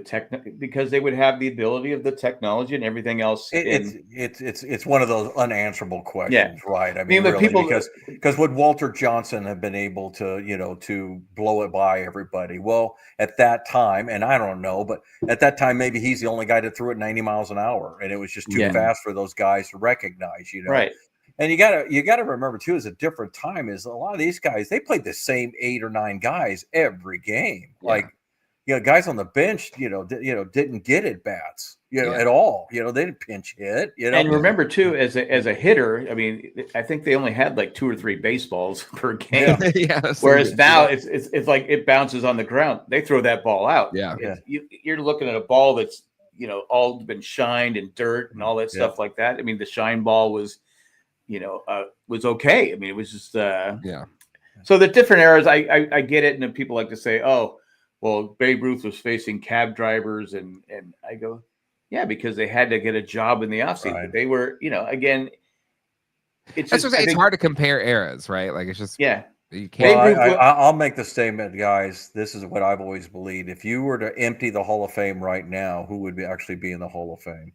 because they would have the ability of the technology and everything else. It's one of those unanswerable questions, right? I mean, but really, people, because would Walter Johnson have been able to, to blow it by everybody? Well, at that time, and I don't know, but at that time, maybe he's the only guy that threw it 90 miles an hour, and it was just too fast for those guys to recognize, Right. And you gotta remember too, is a different time. Is a lot of these guys, they played the same 8 or 9 guys every game, like. Guys on the bench, didn't get at bats, at all. They didn't pinch hit. And remember too, as a hitter, I mean, I think they only had like 2 or 3 baseballs per game. Whereas now it's like it bounces on the ground. They throw that ball out. You're looking at a ball that's all been shined and dirt and all that stuff like that. I mean, the shine ball was, was okay. I mean, it was just So the different eras, I get it, and then people like to say, oh, well, Babe Ruth was facing cab drivers, and I go, yeah, because they had to get a job in the offseason. Right. They were, again, it's hard to compare eras, right? Like it's just you can't. Well, I'll make the statement, guys. This is what I've always believed. If you were to empty the Hall of Fame right now, who would actually be in the Hall of Fame?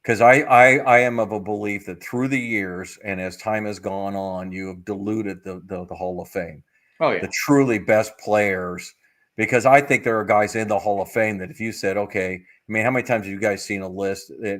Because I am of a belief that through the years and as time has gone on, you have diluted the Hall of Fame. Oh yeah, the truly best players. Because I think there are guys in the Hall of Fame that if you said, okay, I mean, how many times have you guys seen a list? I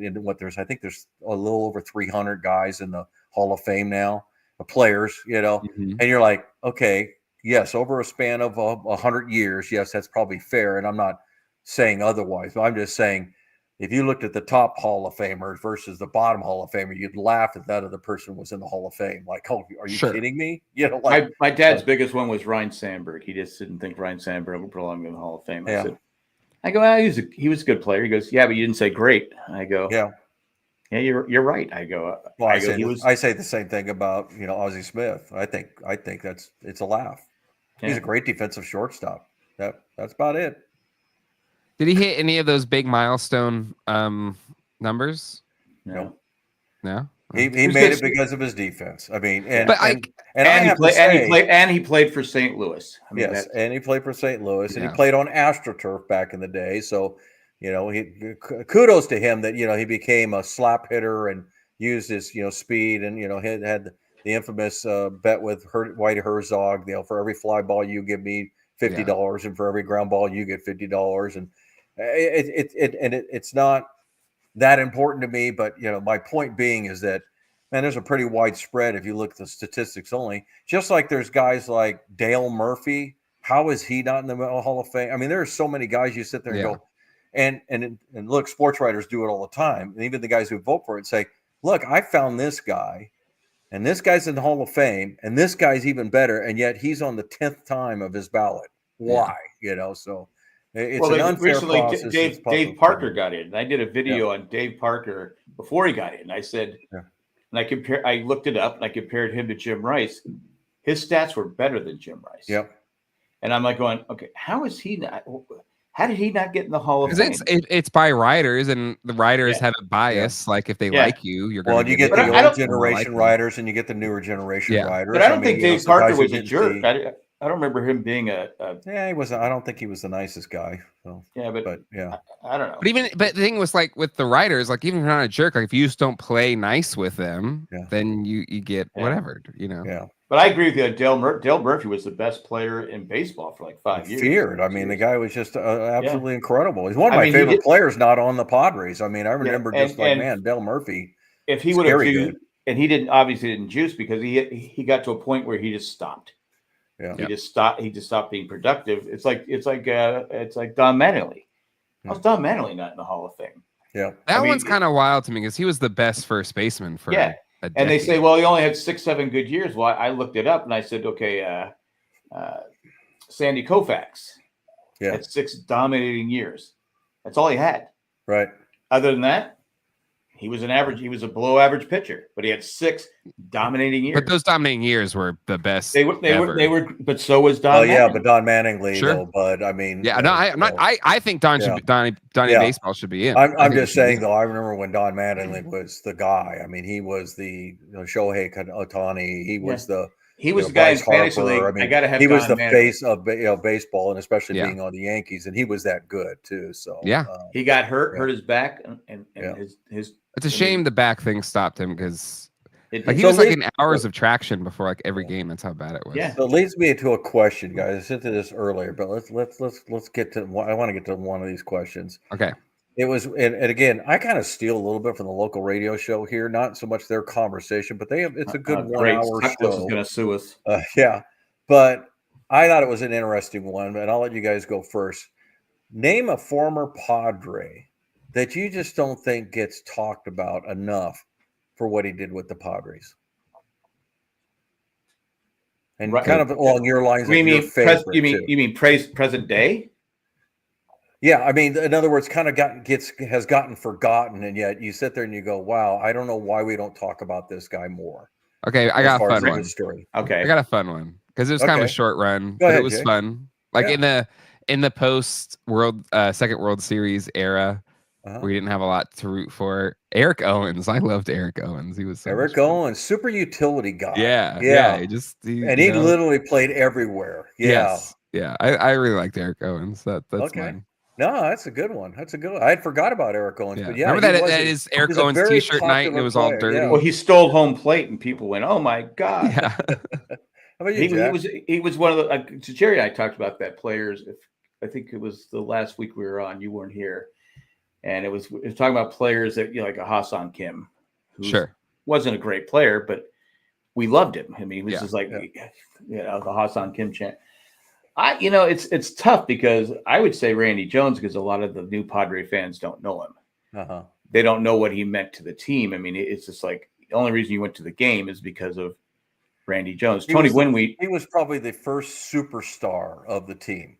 think there's a little over 300 guys in the Hall of Fame now, players, and you're like, okay, yes, over a span of 100 years, yes, that's probably fair. And I'm not saying otherwise, but I'm just saying, if you looked at the top Hall of Famers versus the bottom Hall of Famer, you'd laugh if that other person was in the Hall of Fame. Like, oh, are you kidding me? My dad's biggest one was Ryne Sandberg. He just didn't think Ryne Sandberg would belong in the Hall of Fame. I go, he was a good player. He goes, yeah, but you didn't say great. I go, yeah, you're right. I go, well, I say the same thing about Ozzie Smith. I think it's a laugh. Yeah. He's a great defensive shortstop. That's about it. Did he hit any of those big milestone numbers? No. He made it because of his defense. I mean, he played for St. Louis. I mean, and he played for St. Louis, and he played on AstroTurf back in the day. So, kudos to him that he became a slap hitter and used his speed, and had the infamous bet with Whitey Herzog. For every fly ball you give me $50, and for every ground ball you get $50, and it's not that important to me, but my point being is that, man, there's a pretty wide spread if you look at the statistics only. Just like there's guys like Dale Murphy. How is he not in the Hall of Fame? I mean, there are so many guys you sit there and go, and look, sports writers do it all the time, and even the guys who vote for it say, look, I found this guy, and this guy's in the Hall of Fame, and this guy's even better, and yet he's on the 10th time of his ballot. Why? So it's an unfair process. Dave Parker got in. I did a video on Dave Parker before he got in. I said, and I looked it up and I compared him to Jim Rice. His stats were better than Jim Rice. Yep. And I'm like going, okay, how did he not get in the Hall of Fame? It's by writers, and the writers have a bias. Like if they like you, you're going to you get the old generation writers and you get the newer generation writers. But I don't think Dave Parker was a jerk. I don't remember him being he wasn't. I don't think he was the nicest guy. So. Yeah, but I don't know. But the thing was, like with the writers, like even if you're not a jerk, like if you just don't play nice with them, then you get whatever, Yeah. But I agree with you. Dale Murphy was the best player in baseball for like 5 years. Feared. I mean, the guy was just absolutely incredible. He's one of my favorite players, not on the Padres. I mean, I remember man, Dale Murphy. If he would have juiced, and he didn't juice because he got to a point where he just stopped. Yeah. He just stopped being productive. It's like Don Mattingly. How's Don Mattingly not in the Hall of Fame? Yeah. That one's kind of wild to me because he was the best first baseman for a decade. And they say, well, he only had 6-7 good years. Well, I looked it up and I said, okay, Sandy Koufax had 6 dominating years. That's all he had. Right. Other than that, he was a below average pitcher, but he had 6 dominating years. But those dominating years were the best. They were, but so was Don. Oh yeah, but Don Mattingly, though. But I mean, I'm not. I think Donnie Baseball should be in. I'm just saying though. I remember when Don Mattingly was the guy. I mean, he was the Shohei Ohtani. He was the He was the guy in fantasy league. I mean, I gotta have. He was the face of baseball, and especially being on the Yankees, and he was that good too. So he got hurt his back, and his. It's a shame the back thing stopped him because he was in hours of traction before every game. That's how bad it was. Yeah. So it leads me into a question, guys. I said to this earlier, but let's get to. I want to get to one of these questions. Okay. It was, and again, I kind of steal a little bit from the local radio show here. Not so much their conversation, but it's a good 1 hour show. Is going to sue us. But I thought it was an interesting one, and I'll let you guys go first. Name a former Padre that you just don't think gets talked about enough for what he did with the Padres. And kind of along your lines of your favorite. You mean present day? Yeah, I mean, in other words, kind of has gotten forgotten, and yet you sit there and you go, "Wow, I don't know why we don't talk about this guy more." Okay, I got a fun one. Story. Okay, I got a fun one because it was kind of a short run, but it was fun. In the post Second World Series era, we didn't have a lot to root for. Eric Owens, I loved Eric Owens. He was Eric Owens, super utility guy. Yeah. He literally played everywhere. Yeah, yes. I really liked Eric Owens. That's mine. No, that's a good one. I had forgot about Eric Owens, but remember that is Eric Owens T-shirt night, and it was all dirty. Yeah. Well, he stole home plate, and people went, "Oh my god!" Yeah. How about you, he was one of the. Jerry and I talked about that players. I think it was the last week we were on. You weren't here, and it was talking about players that like a Hassan Kim, who wasn't a great player, but we loved him. I mean, he was just like the Hassan Kim chant. It's tough because I would say Randy Jones, because a lot of the new Padre fans don't know him. They don't know what he meant to the team. I mean, it's just like the only reason you went to the game is because of Randy Jones. He was probably the first superstar of the team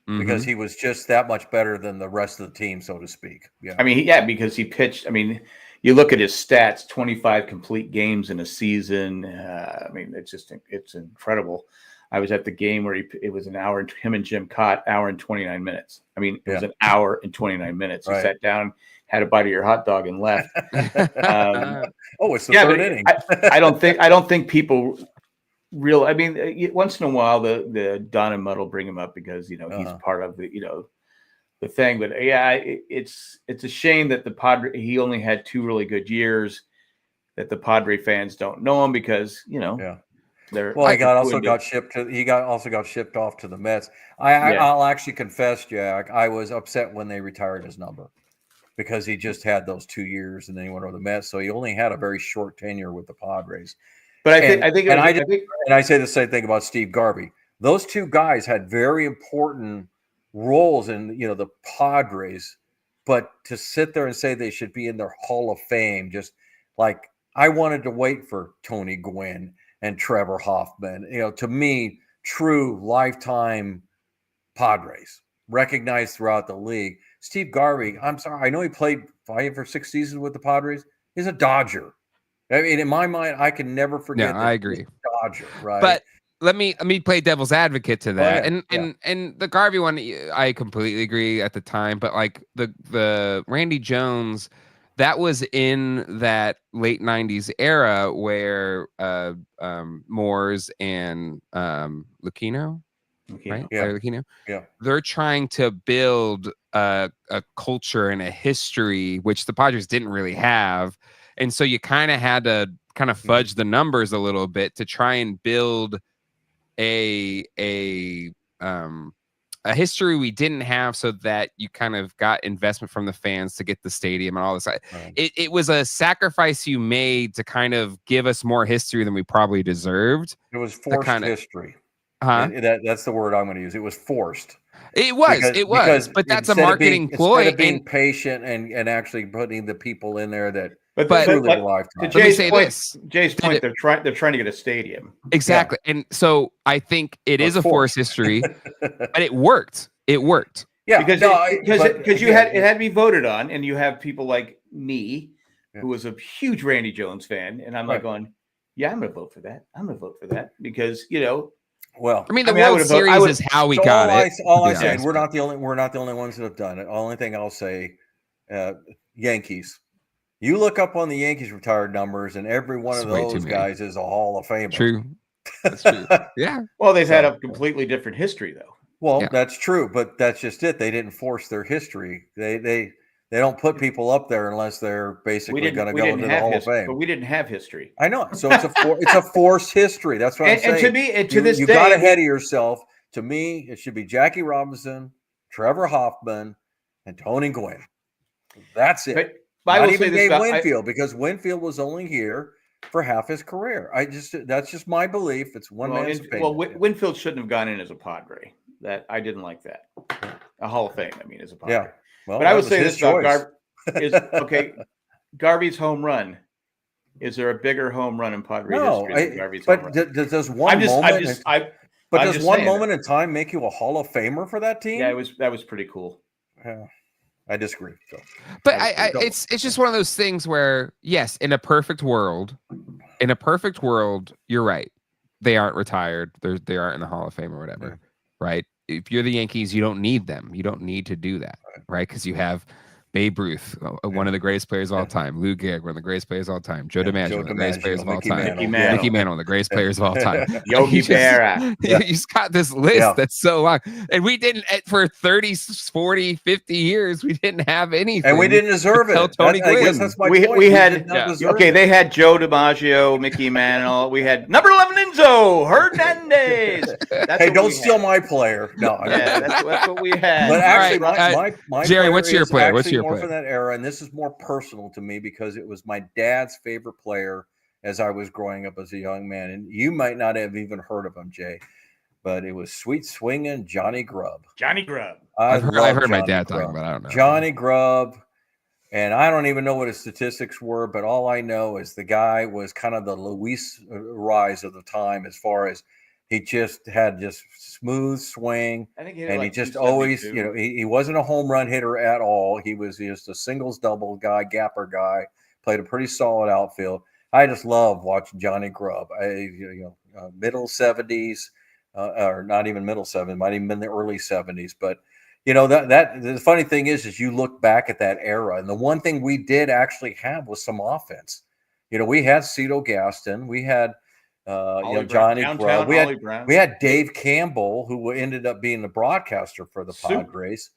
because he was just that much better than the rest of the team, so to speak. Yeah. I mean, because he pitched. I mean, you look at his stats: 25 complete games in a season. I mean, it's incredible. I was at the game where it was an hour, and him and Jim Cott, hour and 29 minutes. I mean, it was an hour and 29 minutes. He sat down, had a bite of your hot dog, and left. It's the third inning. I don't think people I mean, once in a while, the Don and Mudd will bring him up because he's part of the thing. But it's a shame that the Padre. He only had 2 really good years. That the Padre fans don't know him because he also got shipped off to the Mets. I'll actually confess, Jack, I was upset when they retired his number because he just had those 2 years and then he went over the Mets, so he only had a very short tenure with the Padres. But I say the same thing about Steve Garvey. Those 2 guys had very important roles in the Padres, but to sit there and say they should be in their Hall of Fame, just like I wanted to wait for Tony Gwynn and Trevor Hoffman, to me, true lifetime Padres, recognized throughout the league. Steve Garvey, I'm sorry, I know he played 5 or 6 seasons with the Padres. He's a Dodger. I mean, in my mind, I can never forget. I agree. Dodger, right? But let me play devil's advocate to that. And the Garvey one, I completely agree at the time. But like the Randy Jones, that was in that late 90s era where Moores and Lucchino, right? Yeah. Lucchino. Yeah. They're trying to build a culture and a history, which the Padres didn't really have. And so you kind of had to fudge the numbers a little bit to try and build a history we didn't have, so that you kind of got investment from the fans to get the stadium and all this. Right. It was a sacrifice you made to kind of give us more history than we probably deserved. It was forced history. That's the word I'm going to use. It was forced. It was, but that's a marketing ploy. Instead of being patient and actually putting the people in there that. But truly a lifetime. To Jay's point, they're trying to get a stadium. Exactly. Yeah. And so I think it is a forced history, but it worked. It worked. Yeah. Because it had to be voted on, and you have people like me, who was a huge Randy Jones fan, and I'm like going, yeah, I'm going to vote for that. I'm going to vote for that because, well, I mean, the World Series is how we got it. All I said, we're not the only ones that have done it. Only thing I'll say, Yankees. You look up on the Yankees retired numbers, and every one of those guys is a Hall of Famer. True. That's true. Yeah. Well, they've had a completely different history, though. Well, that's true, but that's just it. They didn't force their history. They don't put people up there unless they're basically going to go into the Hall of Fame. But we didn't have history. I know. So it's a forced history. That's what I'm saying. And to me, to this day, you got ahead of yourself. To me, it should be Jackie Robinson, Trevor Hoffman, and Tony Gwynn. That's it. But not even Dave Winfield, because Winfield was only here for half his career. That's just my belief. It's one man's opinion. Well, Winfield shouldn't have gone in as a Padre. That I didn't like that. A Hall of Fame, I mean, as a Padre. Yeah. Well, but I would say this about Garvey's home run. Is there a bigger home run in Padre history than Garvey's home run? But does one moment in time make you a Hall of Famer for that team? Yeah, that was pretty cool. Yeah. I disagree. So. But it's just one of those things where, yes, in a perfect world, you're right. They aren't retired. They aren't in the Hall of Fame or whatever, right? If you're the Yankees, you don't need them. You don't need to do that, right? Because you have Babe Ruth, one of the greatest players of all time. Lou Gehrig, one of the greatest players of all time. Joe DiMaggio, one of the greatest players of all time. Mickey Mantle, one of the greatest players of all time. Yogi Berra. You just got this list that's so long. And we didn't, for 30, 40, 50 years, we didn't have anything. And we didn't deserve it. Tony Gwynn. I guess that's my point. We had, they had Joe DiMaggio, Mickey Mantle. We had number 11 Enzo Hernandez. Hey, don't steal my player. No. That's what we had. But actually, my Jerry, what's your player? What's your more player? from that era, and this is more personal to me because it was my dad's favorite player as I was growing up as a young man. And you might not have even heard of him, Jay, but it was sweet swinging Johnny Grubb. Johnny Grubb. I've heard my dad talking about it. I don't know. Johnny Grubb. And I don't even know what his statistics were, but all I know is the guy was kind of the Luis Rise of the time as far as he just had smooth swing, and he just always, he wasn't a home run hitter at all. He was just a singles double guy, gapper guy, played a pretty solid outfield. I just love watching Johnny Grubb. Middle 70s, or not even middle 70s, might even been the early 70s. But that the funny thing is you look back at that era, and the one thing we did actually have was some offense. We had Cito Gaston, we had. Johnny Grubb. We had Dave Campbell, who ended up being the broadcaster for the Padres.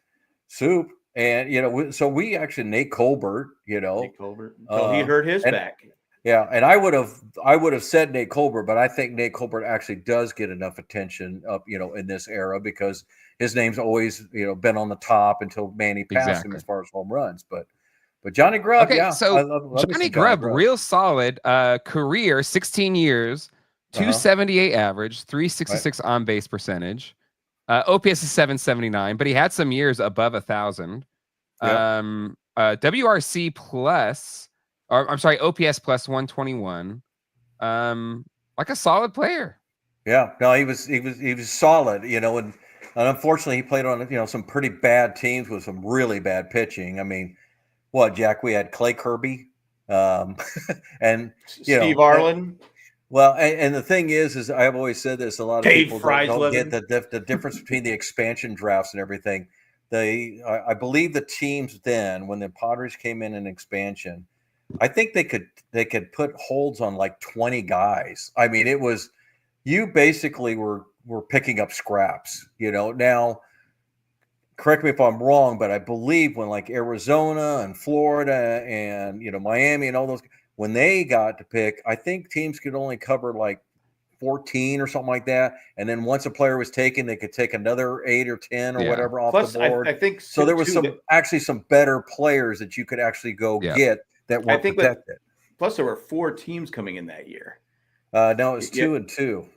Soup. And so we actually Nate Colbert. Nate Colbert until he hurt his back. Yeah, and I would have said Nate Colbert, but I think Nate Colbert actually does get enough attention up, in this era because his name's always been on the top until Manny passed him as far as home runs, but Johnny Grubb, so Johnny Grubb, real solid career, 16 years. 278 average, 366 on base percentage. OPS is 779, but he had some years above 1,000. WRC plus, or I'm sorry, OPS plus 121. Like a solid player. Yeah, no, he was solid, and unfortunately he played on some pretty bad teams with some really bad pitching. I mean, Jack? We had Clay Kirby, and Steve Arlen. Well, and the thing is I've always said this. A lot of people don't get the difference between the expansion drafts and everything. I believe the teams then, when the Padres came in expansion, I think they could put holds on like 20 guys. I mean, it was you basically were picking up scraps. Now, correct me if I'm wrong, but I believe when like Arizona and Florida and Miami and all those. When they got to pick, I think teams could only cover like 14 or something like that. And then once a player was taken, they could take another 8 or 10 or whatever off the board. I think so. There was some better players that you could actually go get that were protected. Plus, there were 4 teams coming in that year. No, it was 2 and 2.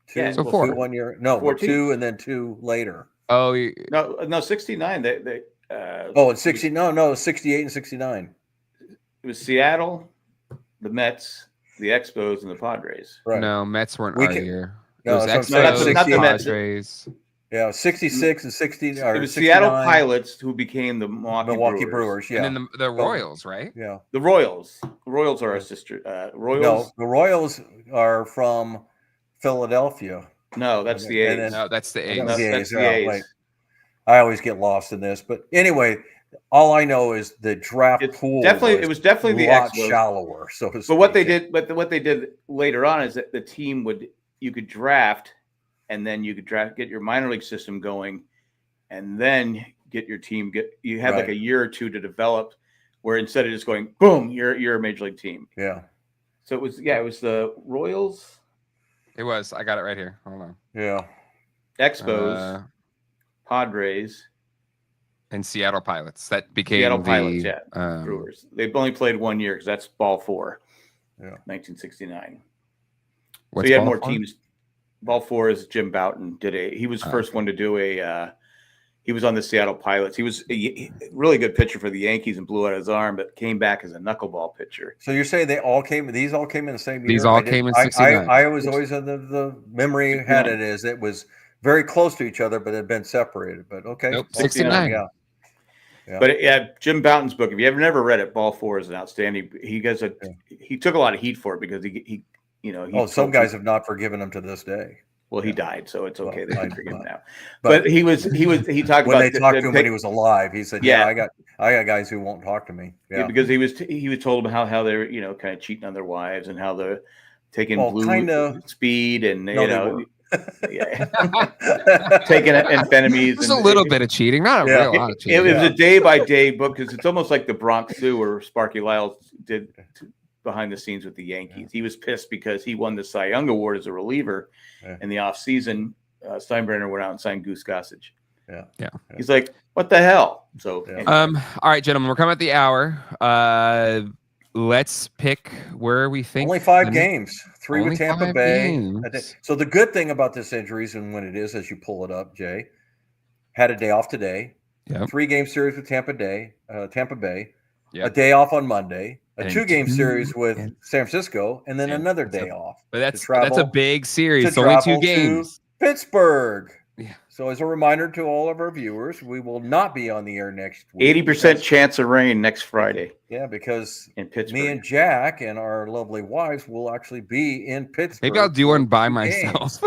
So 4 1 year. No, 2 and then 2 later. Oh, no, 69. They and 60. No, 68 and 69. It was Seattle, the Mets, the Expos, and the Padres. Right. No, Mets weren't our year. No, it was Expos, not the Mets. Padres. Yeah, 66 and 60. It was Seattle Pilots who became the Milwaukee Brewers. Yeah, and then the Royals, right? Yeah, the Royals. The Royals are our sister. Royals. No, the Royals are from Philadelphia. No, that's the A's. No, that's the A's. That's the A's. I always get lost in this, but anyway. All I know is the draft pool. It was definitely the lot Expos. shallower. So, but what they did later on is that the team would could draft, and then you could get your minor league system going, and then get your team. You had like a year or two to develop, where instead of just going boom, you're a major league team. Yeah. So it was the Royals. It was. I got it right here. Hold on. Yeah. Expos, Padres, and Seattle Pilots. That became Seattle Pilots. Yeah, Brewers. They've only played 1 year because that's Ball 4. Yeah, 1969. So you had more teams. Ball 4 is Jim Bouton he was the first one to do he was on the Seattle Pilots. He was a really good pitcher for the Yankees and blew out his arm, but came back as a knuckleball pitcher. So you're saying these all came in the same year? These all came in 69. I was always the memory had it as it was very close to each other, but had been separated. But okay. Nope, 69. Yeah. But Jim Bouton's book, if you have never read it, Ball 4 is an outstanding. He took a lot of heat for it because he some guys have not forgiven him to this day. Well, he died, so it's okay. They can forgive him now. But he talked when about they talked to him when he was alive. He said, "Yeah, I got guys who won't talk to me." Yeah, because he was told about how they're kind of cheating on their wives and how they're taking blue speed and taking amphetamines. Just a little bit of cheating, not a real lot of cheating. It was a day-by-day book because it's almost like the Bronx Zoo where Sparky Lyle did behind the scenes with the Yankees. Yeah. He was pissed because he won the Cy Young Award as a reliever in the offseason. Steinbrenner went out and signed Goose Gossage. Yeah. He's like, what the hell? So, anyway. All right, gentlemen, we're coming at the hour. Let's pick where we think. Only 5 games, 3 with Tampa Bay. So the good thing about this injuries and when it is, as you pull it up, Jay, had a day off today. Yep. 3-game series with Tampa Bay. Yep. A day off on Monday. A 2-game series with San Francisco, and then another day off. But that's a big series. It's only 2 games. Pittsburgh. Yeah. So as a reminder to all of our viewers, we will not be on the air next week. 80% chance of rain next Friday. Yeah, because in Pittsburgh, me and Jack and our lovely wives will actually be in Pittsburgh. Maybe I'll do one by myself.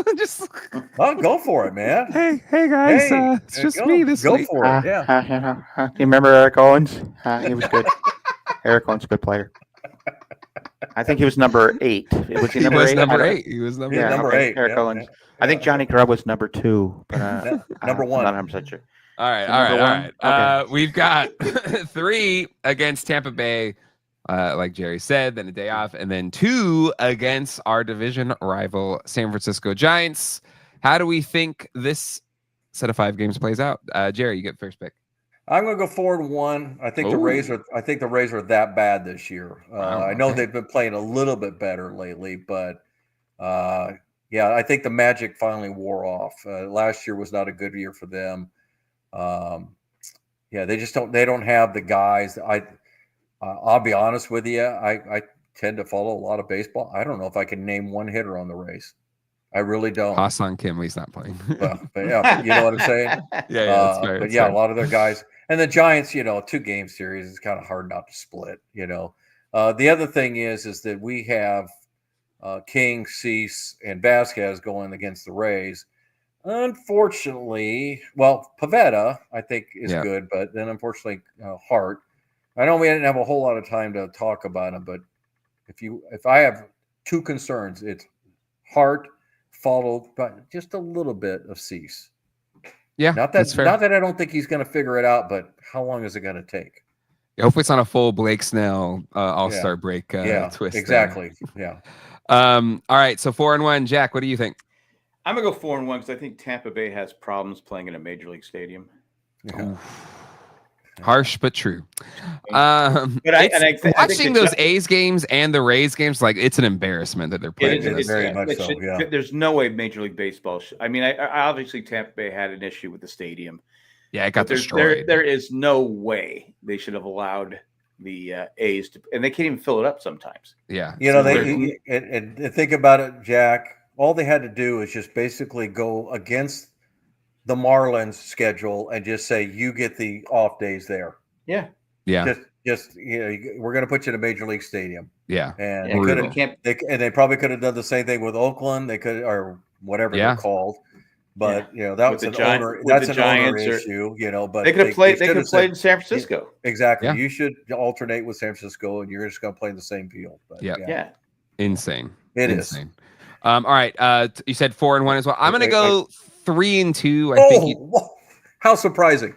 Go for it, man. Hey guys, it's just me this week. Go for it. Yeah. You remember Eric Owens? He was good. Eric Owens, good player. I think he was number 8. Was he number 8? Number 8. He was number 8. Number 8. Eric Owens. Yeah. I think Johnny Grubb was number 2, but number 1. I'm not 100% sure. All right. Okay. We've got 3 against Tampa Bay, like Jerry said, then a day off, and then 2 against our division rival San Francisco Giants. How do we think this set of 5 games plays out? Jerry, you get first pick. I'm going to go 4-1. I think the Rays are that bad this year. I know they've been playing a little bit better lately, but I think the magic finally wore off. Last year was not a good year for them. They don't have the guys. I'll be honest with you. I tend to follow a lot of baseball. I don't know if I can name one hitter on the Rays. I really don't. Ha-Seong Kim, he's not playing. But yeah, you know what I'm saying? Yeah, that's fair. But a lot of their guys. And the Giants, 2-game series is kind of hard not to split, The other thing is that we have King, Cease, and Vasquez going against the Rays. Unfortunately, Pivetta, I think, is good, but then unfortunately, Hart. I know we didn't have a whole lot of time to talk about him, but if I have 2 concerns, it's Hart followed by just a little bit of Cease. Yeah, not that I don't think he's going to figure it out, but how long is it going to take? Yeah, hopefully it's not a full Blake Snell All-Star break twist. Exactly. Yeah. All right, so 4-1. Jack, what do you think? I'm gonna go 4-1 because I think Tampa Bay has problems playing in a major league stadium. Yeah. Harsh but true. Watching those A's games and the Rays games, it's an embarrassment that they're playing. Very much so. Yeah. There's no way Major League Baseball. I obviously Tampa Bay had an issue with the stadium. Yeah, it got destroyed. There is no way they should have allowed the A's to, and they can't even fill it up sometimes. Yeah, and think about it, Jack. All they had to do is just basically go against the Marlins schedule and just say you get the off days there. Yeah. Just we're going to put you in a major league stadium. Yeah. And they probably could have done the same thing with Oakland. They could, or whatever they're called. But that was an owner issue. But they could have played. They could have played in San Francisco. Exactly. Yeah. You should alternate with San Francisco, and you're just going to play in the same field. But, yeah. Insane. It Insane. is. All right. You said 4-1 as well. I'm gonna go 3-2. How surprising!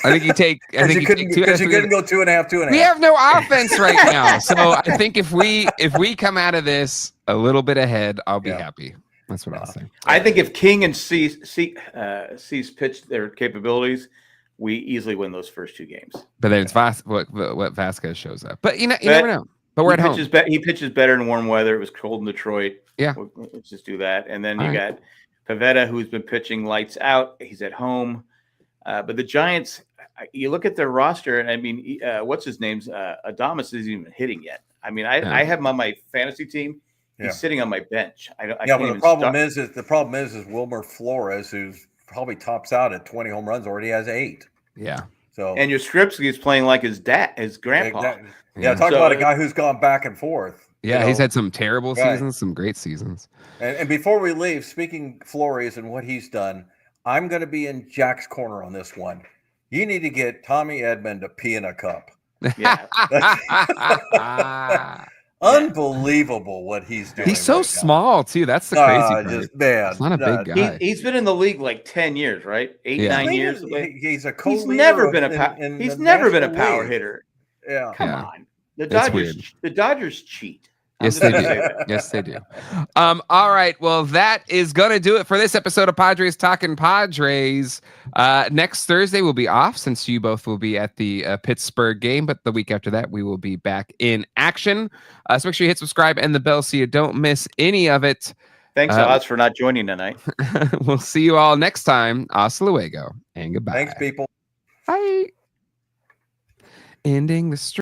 I think you take. I think you take 2 out of 3. You couldn't go 2.5, 2.5. We have no offense right now, so I think if we come out of this a little bit ahead, I'll be happy. That's what I'll say. I think if King and Cease pitch their capabilities, we easily win those first 2 games. But then it's what Vasquez shows up. But you never know. But we're at home. He pitches better in warm weather. It was cold in Detroit. Yeah. Let's just do that. And then you got Pivetta, who's been pitching lights out. He's at home. But the Giants, you look at their roster, and I mean, what's his name's Adames isn't even hitting yet. I mean, I have him on my fantasy team. He's sitting on my bench. But the problem is Wilmer Flores, who's probably tops out at 20 home runs, already has 8. Yeah. So and Yastrzemski is playing like his grandpa. Exactly. Yeah, talk about a guy who's gone back and forth. Yeah, he's had some terrible seasons, some great seasons. And before we leave, speaking Flores and what he's done, I'm going to be in Jack's corner on this one. You need to get Tommy Edman to pee in a cup. Yeah. Unbelievable what he's doing. He's so small too. That's the crazy part. He's not a big guy. He's been in the league like 10 years, right? 9 years. He's a He's never been a power hitter. Yeah. Come on. The Dodgers cheat. Yes, they do. Yes, they do. All right. Well, that is going to do it for this episode of Padres Talkin Padres. Next Thursday we'll be off since you both will be at the Pittsburgh game. But the week after that, we will be back in action. So make sure you hit subscribe and the bell so you don't miss any of it. Thanks, Oz, for not joining tonight. We'll see you all next time. Hasta luego and goodbye. Thanks, people. Bye. Ending the stream.